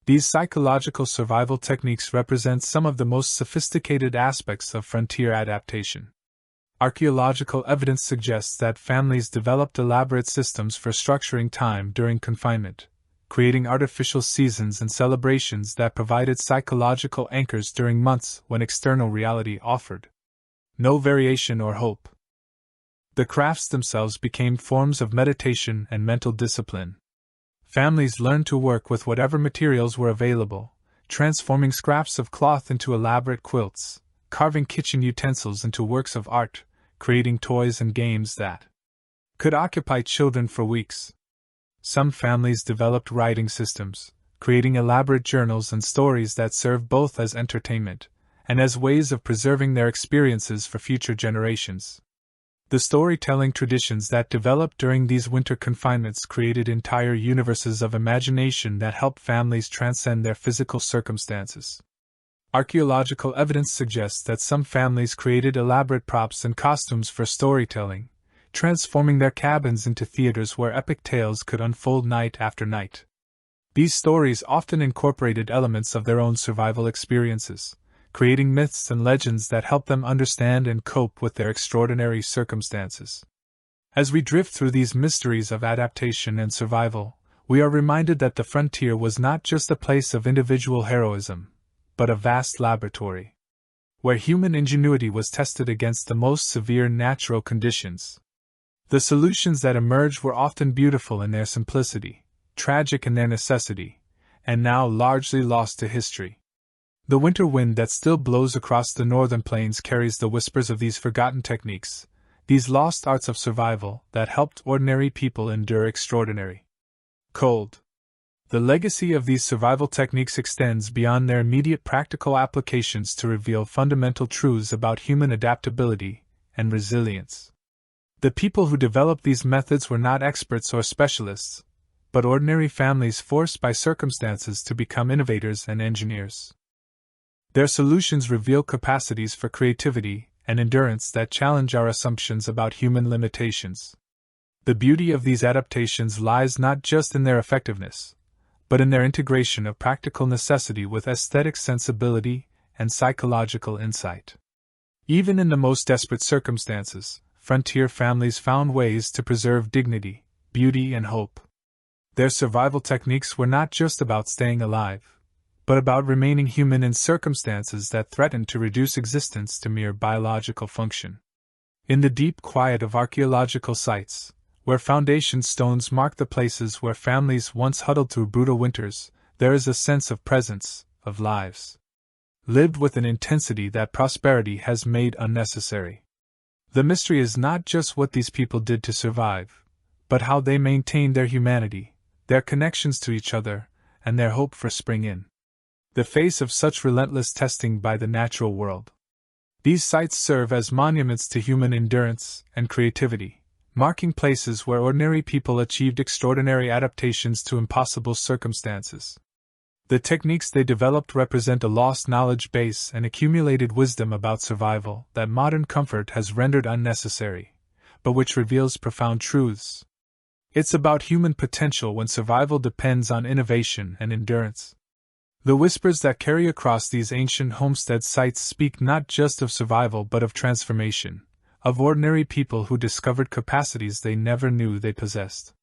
These psychological survival techniques represent some of the most sophisticated aspects of frontier adaptation. Archaeological evidence suggests that families developed elaborate systems for structuring time during confinement, creating artificial seasons and celebrations that provided psychological anchors during months when external reality offered no variation or hope. The crafts themselves became forms of meditation and mental discipline. Families learned to work with whatever materials were available, transforming scraps of cloth into elaborate quilts, carving kitchen utensils into works of art, creating toys and games that could occupy children for weeks. Some families developed writing systems, creating elaborate journals and stories that served both as entertainment and as ways of preserving their experiences for future generations. The storytelling traditions that developed during these winter confinements created entire universes of imagination that helped families transcend their physical circumstances. Archaeological evidence suggests that some families created elaborate props and costumes for storytelling, transforming their cabins into theaters where epic tales could unfold night after night. These stories often incorporated elements of their own survival experiences, creating myths and legends that help them understand and cope with their extraordinary circumstances. As we drift through these mysteries of adaptation and survival, we are reminded that the frontier was not just a place of individual heroism, but a vast laboratory, where human ingenuity was tested against the most severe natural conditions. The solutions that emerged were often beautiful in their simplicity, tragic in their necessity, and now largely lost to history. The winter wind that still blows across the northern plains carries the whispers of these forgotten techniques, these lost arts of survival that helped ordinary people endure extraordinary cold. The legacy of these survival techniques extends beyond their immediate practical applications to reveal fundamental truths about human adaptability and resilience. The people who developed these methods were not experts or specialists, but ordinary families forced by circumstances to become innovators and engineers. Their solutions reveal capacities for creativity and endurance that challenge our assumptions about human limitations. The beauty of these adaptations lies not just in their effectiveness, but in their integration of practical necessity with aesthetic sensibility and psychological insight. Even in the most desperate circumstances, frontier families found ways to preserve dignity, beauty, and hope. Their survival techniques were not just about staying alive, but about remaining human in circumstances that threatened to reduce existence to mere biological function. In the deep quiet of archaeological sites, where foundation stones mark the places where families once huddled through brutal winters, there is a sense of presence, of lives lived with an intensity that prosperity has made unnecessary. The mystery is not just what these people did to survive, but how they maintained their humanity, their connections to each other, and their hope for spring in the face of such relentless testing by the natural world. These sites serve as monuments to human endurance and creativity, marking places where ordinary people achieved extraordinary adaptations to impossible circumstances. The techniques they developed represent a lost knowledge base and accumulated wisdom about survival that modern comfort has rendered unnecessary, but which reveals profound truths. It's about human potential when survival depends on innovation and endurance. The whispers that carry across these ancient homestead sites speak not just of survival but of transformation, of ordinary people who discovered capacities they never knew they possessed,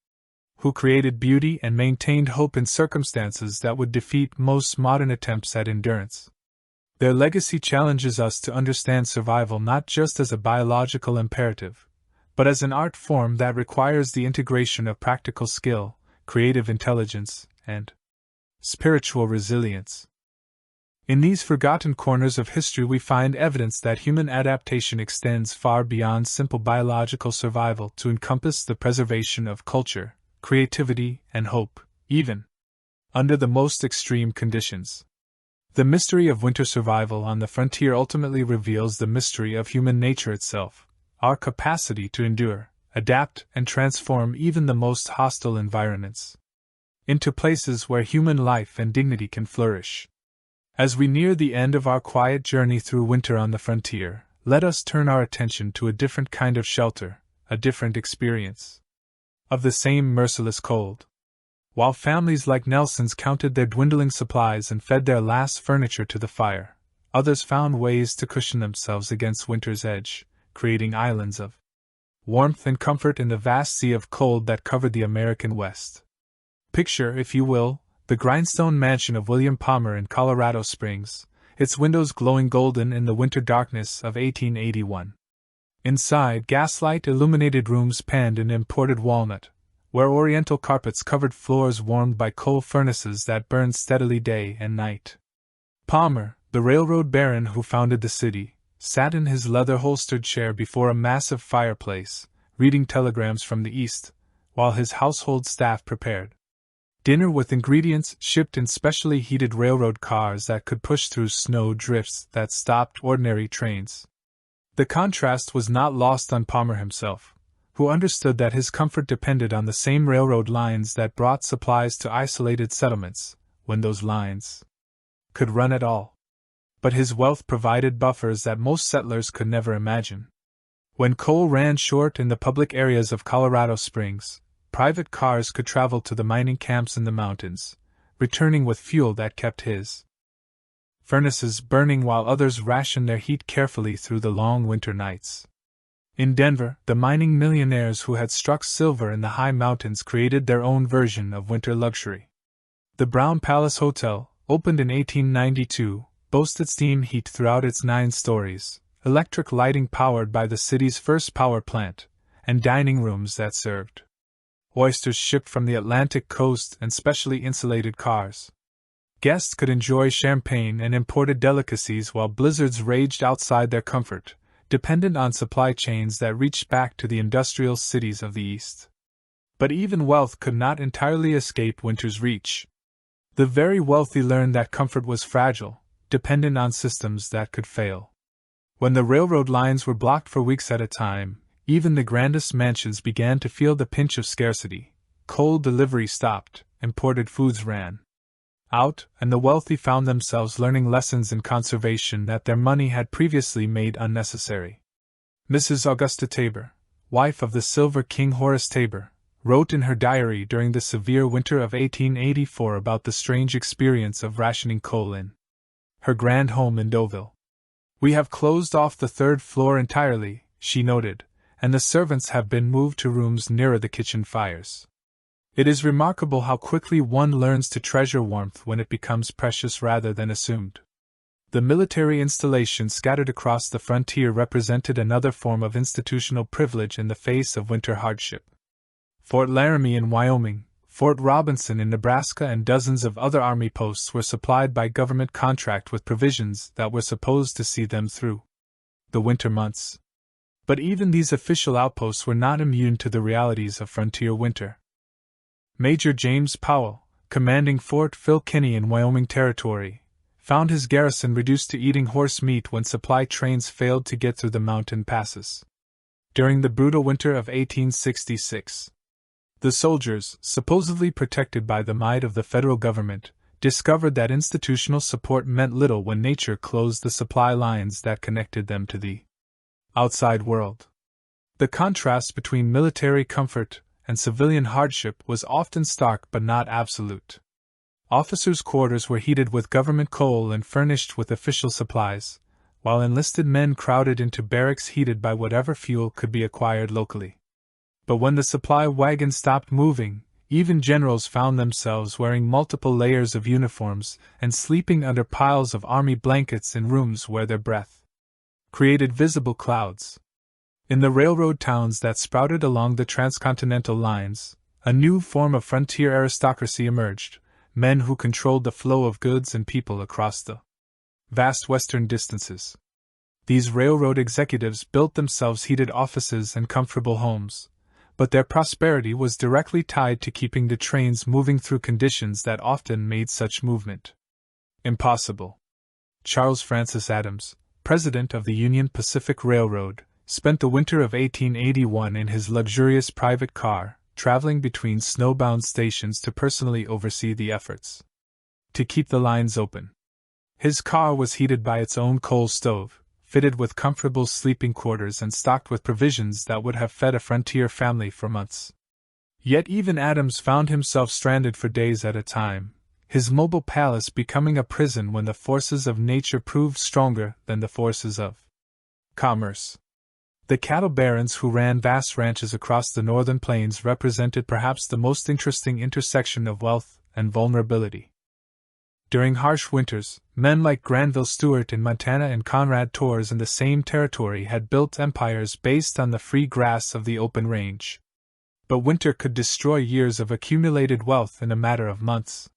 who created beauty and maintained hope in circumstances that would defeat most modern attempts at endurance. Their legacy challenges us to understand survival not just as a biological imperative, but as an art form that requires the integration of practical skill, creative intelligence, and spiritual resilience. In these forgotten corners of history we find evidence that human adaptation extends far beyond simple biological survival to encompass the preservation of culture, creativity, and hope, even under the most extreme conditions. The mystery of winter survival on the frontier ultimately reveals the mystery of human nature itself, our capacity to endure, adapt, and transform even the most hostile environments into places where human life and dignity can flourish. As we near the end of our quiet journey through winter on the frontier, let us turn our attention to a different kind of shelter, a different experience of the same merciless cold. While families like Nelson's counted their dwindling supplies and fed their last furniture to the fire, others found ways to cushion themselves against winter's edge, creating islands of warmth and comfort in the vast sea of cold that covered the American West. Picture, if you will, the grindstone mansion of William Palmer in Colorado Springs, its windows glowing golden in the winter darkness of 1881. Inside, gaslight-illuminated rooms panned in imported walnut, where oriental carpets covered floors warmed by coal furnaces that burned steadily day and night. Palmer, the railroad baron who founded the city, sat in his leather-holstered chair before a massive fireplace, reading telegrams from the east, while his household staff prepared dinner with ingredients shipped in specially heated railroad cars that could push through snow drifts that stopped ordinary trains. The contrast was not lost on Palmer himself, who understood that his comfort depended on the same railroad lines that brought supplies to isolated settlements, when those lines could run at all. But his wealth provided buffers that most settlers could never imagine. When coal ran short in the public areas of Colorado Springs, private cars could travel to the mining camps in the mountains, returning with fuel that kept his furnaces burning while others rationed their heat carefully through the long winter nights. In Denver, the mining millionaires who had struck silver in the high mountains created their own version of winter luxury. The Brown Palace Hotel, opened in 1892, boasted steam heat throughout its 9 stories, electric lighting powered by the city's first power plant, and dining rooms that served oysters shipped from the Atlantic coast and specially insulated cars. Guests could enjoy champagne and imported delicacies while blizzards raged outside their comfort, dependent on supply chains that reached back to the industrial cities of the East. But even wealth could not entirely escape winter's reach. The very wealthy learned that comfort was fragile, dependent on systems that could fail. When the railroad lines were blocked for weeks at a time, even the grandest mansions began to feel the pinch of scarcity. Coal delivery stopped, imported foods ran out, and the wealthy found themselves learning lessons in conservation that their money had previously made unnecessary. Mrs. Augusta Tabor, wife of the Silver King Horace Tabor, wrote in her diary during the severe winter of 1884 about the strange experience of rationing coal in her grand home in Deauville. "We have closed off the 3rd floor entirely," she noted, "and the servants have been moved to rooms nearer the kitchen fires. It is remarkable how quickly one learns to treasure warmth when it becomes precious rather than assumed." The military installations scattered across the frontier represented another form of institutional privilege in the face of winter hardship. Fort Laramie in Wyoming, Fort Robinson in Nebraska, and dozens of other army posts were supplied by government contract with provisions that were supposed to see them through the winter months. But even these official outposts were not immune to the realities of frontier winter. Major James Powell, commanding Fort Phil Kinney in Wyoming Territory, found his garrison reduced to eating horse meat when supply trains failed to get through the mountain passes. During the brutal winter of 1866, the soldiers, supposedly protected by the might of the federal government, discovered that institutional support meant little when nature closed the supply lines that connected them to the outside world. The contrast between military comfort and civilian hardship was often stark but not absolute. Officers' quarters were heated with government coal and furnished with official supplies, while enlisted men crowded into barracks heated by whatever fuel could be acquired locally. But when the supply wagon stopped moving, even generals found themselves wearing multiple layers of uniforms and sleeping under piles of army blankets in rooms where their breath created visible clouds. In the railroad towns that sprouted along the transcontinental lines, a new form of frontier aristocracy emerged, men who controlled the flow of goods and people across the vast western distances. These railroad executives built themselves heated offices and comfortable homes, but their prosperity was directly tied to keeping the trains moving through conditions that often made such movement impossible. Charles Francis Adams, president of the Union Pacific Railroad, spent the winter of 1881 in his luxurious private car, traveling between snowbound stations to personally oversee the efforts to keep the lines open. His car was heated by its own coal stove, fitted with comfortable sleeping quarters and stocked with provisions that would have fed a frontier family for months. Yet even Adams found himself stranded for days at a time, his mobile palace becoming a prison when the forces of nature proved stronger than the forces of commerce. The cattle barons who ran vast ranches across the northern plains represented perhaps the most interesting intersection of wealth and vulnerability. During harsh winters, men like Granville Stewart in Montana and Conrad Torres in the same territory had built empires based on the free grass of the open range. But winter could destroy years of accumulated wealth in a matter of months.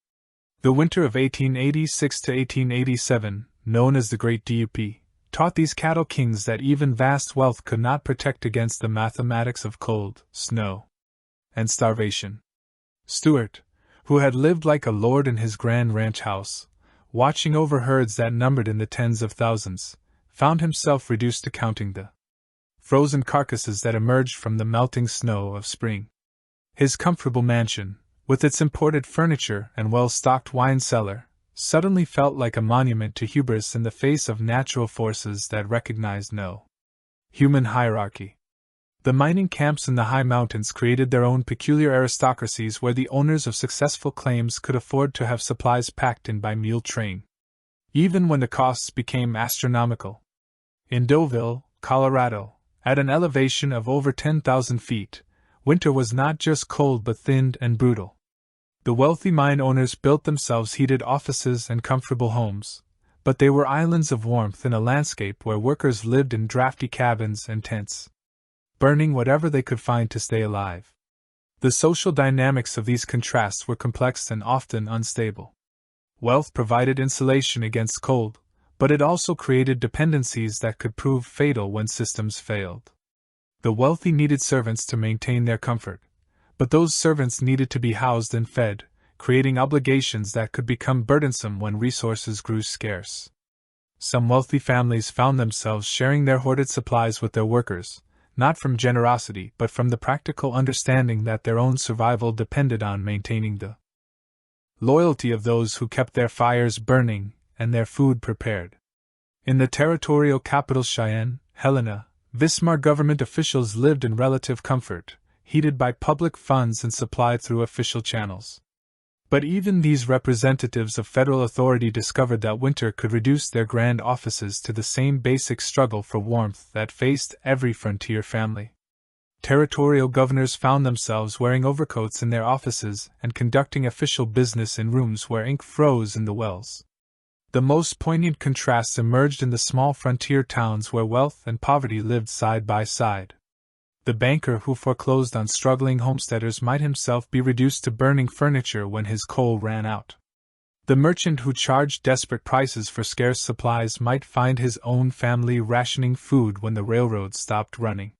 The winter of 1886 to 1887, known as the Great DUP, taught these cattle kings that even vast wealth could not protect against the mathematics of cold, snow, and starvation. Stewart, who had lived like a lord in his grand ranch house, watching over herds that numbered in the tens of thousands, found himself reduced to counting the frozen carcasses that emerged from the melting snow of spring. His comfortable mansion, with its imported furniture and well-stocked wine cellar, suddenly felt like a monument to hubris in the face of natural forces that recognized no human hierarchy. The mining camps in the high mountains created their own peculiar aristocracies where the owners of successful claims could afford to have supplies packed in by mule train, even when the costs became astronomical. In Deauville, Colorado, at an elevation of over 10,000 feet, winter was not just cold but thin and brutal. The wealthy mine owners built themselves heated offices and comfortable homes, but they were islands of warmth in a landscape where workers lived in drafty cabins and tents, burning whatever they could find to stay alive. The social dynamics of these contrasts were complex and often unstable. Wealth provided insulation against cold, but it also created dependencies that could prove fatal when systems failed. The wealthy needed servants to maintain their comfort, but those servants needed to be housed and fed, creating obligations that could become burdensome when resources grew scarce. Some wealthy families found themselves sharing their hoarded supplies with their workers, not from generosity but from the practical understanding that their own survival depended on maintaining the loyalty of those who kept their fires burning and their food prepared. In the territorial capital Cheyenne, Helena, Vismar government officials lived in relative comfort, heated by public funds and supplied through official channels. But even these representatives of federal authority discovered that winter could reduce their grand offices to the same basic struggle for warmth that faced every frontier family. Territorial governors found themselves wearing overcoats in their offices and conducting official business in rooms where ink froze in the wells. The most poignant contrasts emerged in the small frontier towns where wealth and poverty lived side by side. The banker who foreclosed on struggling homesteaders might himself be reduced to burning furniture when his coal ran out. The merchant who charged desperate prices for scarce supplies might find his own family rationing food when the railroad stopped running.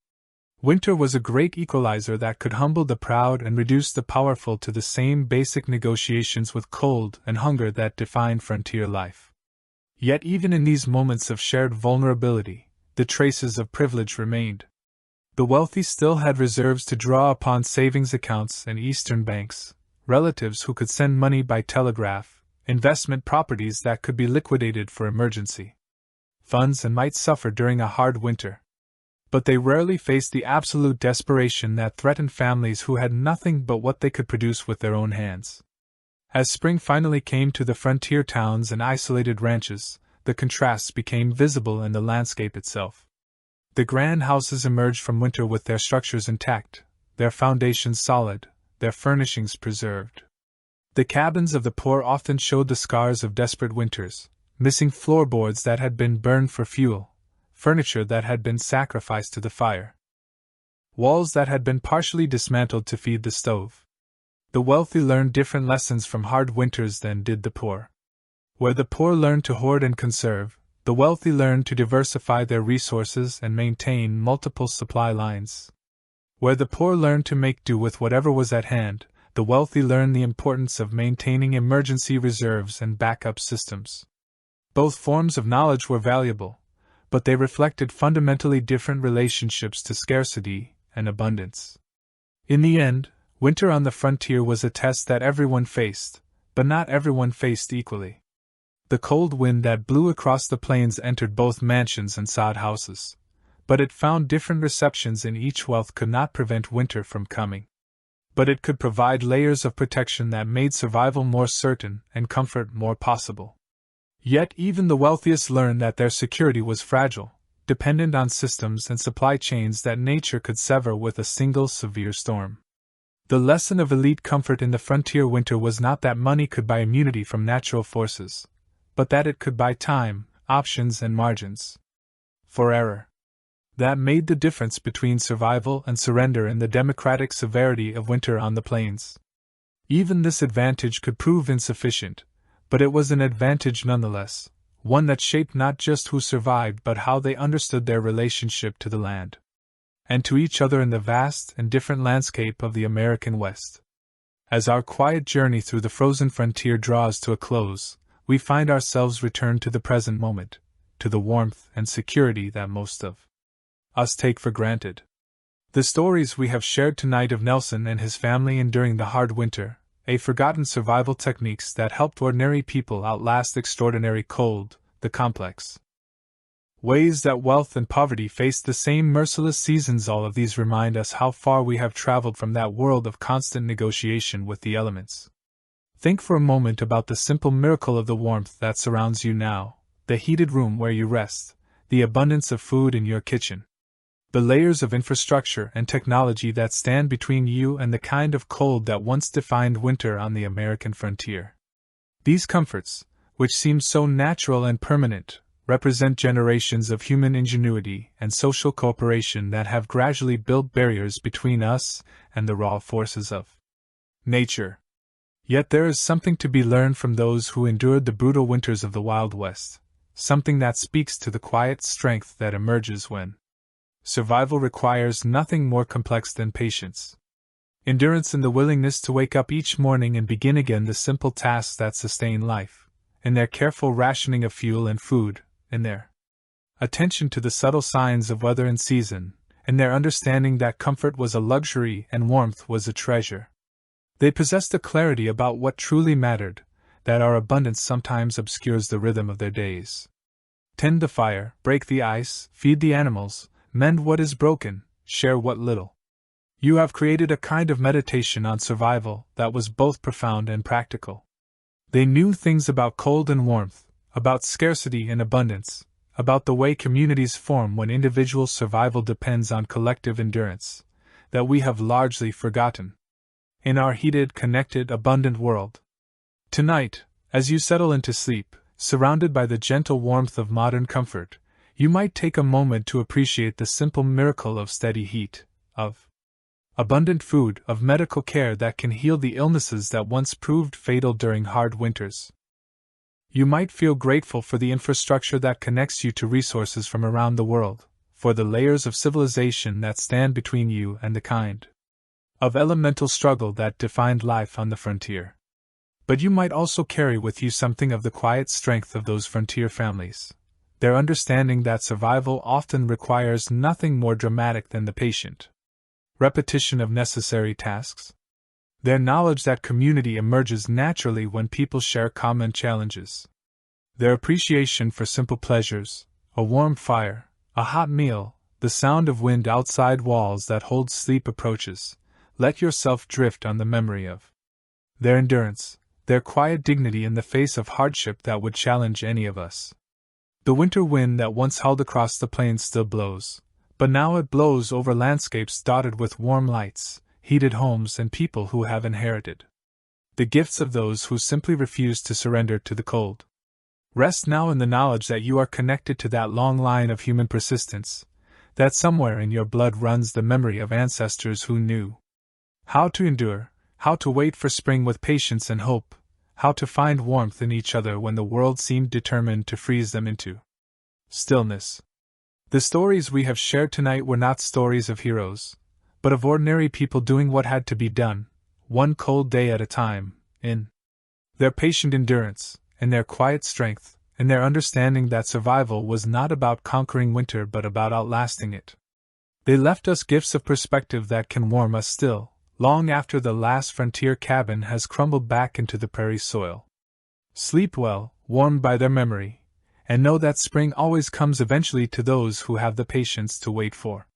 Winter was a great equalizer that could humble the proud and reduce the powerful to the same basic negotiations with cold and hunger that defined frontier life. Yet even in these moments of shared vulnerability, the traces of privilege remained. The wealthy still had reserves to draw upon, savings accounts and Eastern banks, relatives who could send money by telegraph, investment properties that could be liquidated for emergency funds and might suffer during a hard winter. But they rarely faced the absolute desperation that threatened families who had nothing but what they could produce with their own hands. As spring finally came to the frontier towns and isolated ranches, the contrasts became visible in the landscape itself. The grand houses emerged from winter with their structures intact, their foundations solid, their furnishings preserved. The cabins of the poor often showed the scars of desperate winters, missing floorboards that had been burned for fuel, furniture that had been sacrificed to the fire, walls that had been partially dismantled to feed the stove. The wealthy learned different lessons from hard winters than did the poor. Where the poor learned to hoard and conserve, the wealthy learned to diversify their resources and maintain multiple supply lines. Where the poor learned to make do with whatever was at hand, the wealthy learned the importance of maintaining emergency reserves and backup systems. Both forms of knowledge were valuable, but they reflected fundamentally different relationships to scarcity and abundance. In the end, winter on the frontier was a test that everyone faced, but not everyone faced equally. The cold wind that blew across the plains entered both mansions and sod houses, but it found different receptions in each. Wealth could not prevent winter from coming, but it could provide layers of protection that made survival more certain and comfort more possible. Yet even the wealthiest learned that their security was fragile, dependent on systems and supply chains that nature could sever with a single severe storm. The lesson of elite comfort in the frontier winter was not that money could buy immunity from natural forces, but that it could buy time, options, and margins for error. That made the difference between survival and surrender in the democratic severity of winter on the plains. Even this advantage could prove insufficient, but it was an advantage nonetheless, one that shaped not just who survived but how they understood their relationship to the land and to each other in the vast and different landscape of the American West. As our quiet journey through the frozen frontier draws to a close, we find ourselves returned to the present moment, to the warmth and security that most of us take for granted. The stories we have shared tonight of Nelson and his family enduring the hard winter, forgotten survival techniques that helped ordinary people outlast extraordinary cold, the complex ways that wealth and poverty faced the same merciless seasons, all of these remind us how far we have traveled from that world of constant negotiation with the elements. Think for a moment about the simple miracle of the warmth that surrounds you now, the heated room where you rest, the abundance of food in your kitchen, the layers of infrastructure and technology that stand between you and the kind of cold that once defined winter on the American frontier. These comforts, which seem so natural and permanent, represent generations of human ingenuity and social cooperation that have gradually built barriers between us and the raw forces of nature. Yet there is something to be learned from those who endured the brutal winters of the Wild West, something that speaks to the quiet strength that emerges when survival requires nothing more complex than patience, endurance, and the willingness to wake up each morning and begin again the simple tasks that sustain life, in their careful rationing of fuel and food, in their attention to the subtle signs of weather and season, in their understanding that comfort was a luxury and warmth was a treasure. They possessed a clarity about what truly mattered, that our abundance sometimes obscures the rhythm of their days. Tend the fire, break the ice, feed the animals, mend what is broken, share what little. You have created a kind of meditation on survival that was both profound and practical. They knew things about cold and warmth, about scarcity and abundance, about the way communities form when individual survival depends on collective endurance, that we have largely forgotten in our heated, connected, abundant world. Tonight, as you settle into sleep, surrounded by the gentle warmth of modern comfort, you might take a moment to appreciate the simple miracle of steady heat, of abundant food, of medical care that can heal the illnesses that once proved fatal during hard winters. You might feel grateful for the infrastructure that connects you to resources from around the world, for the layers of civilization that stand between you and the kind of elemental struggle that defined life on the frontier. But you might also carry with you something of the quiet strength of those frontier families, their understanding that survival often requires nothing more dramatic than the patient repetition of necessary tasks, their knowledge that community emerges naturally when people share common challenges, their appreciation for simple pleasures, a warm fire, a hot meal, the sound of wind outside walls that hold sleep approaches. Let yourself drift on the memory of their endurance, their quiet dignity in the face of hardship that would challenge any of us. The winter wind that once howled across the plains still blows, but now it blows over landscapes dotted with warm lights, heated homes, and people who have inherited the gifts of those who simply refuse to surrender to the cold. Rest now in the knowledge that you are connected to that long line of human persistence, that somewhere in your blood runs the memory of ancestors who knew how to endure, how to wait for spring with patience and hope, how to find warmth in each other when the world seemed determined to freeze them into stillness. The stories we have shared tonight were not stories of heroes, but of ordinary people doing what had to be done, one cold day at a time, in their patient endurance, in their quiet strength, in their understanding that survival was not about conquering winter but about outlasting it. They left us gifts of perspective that can warm us still, long after the last frontier cabin has crumbled back into the prairie soil. Sleep well, warmed by their memory, and know that spring always comes eventually to those who have the patience to wait for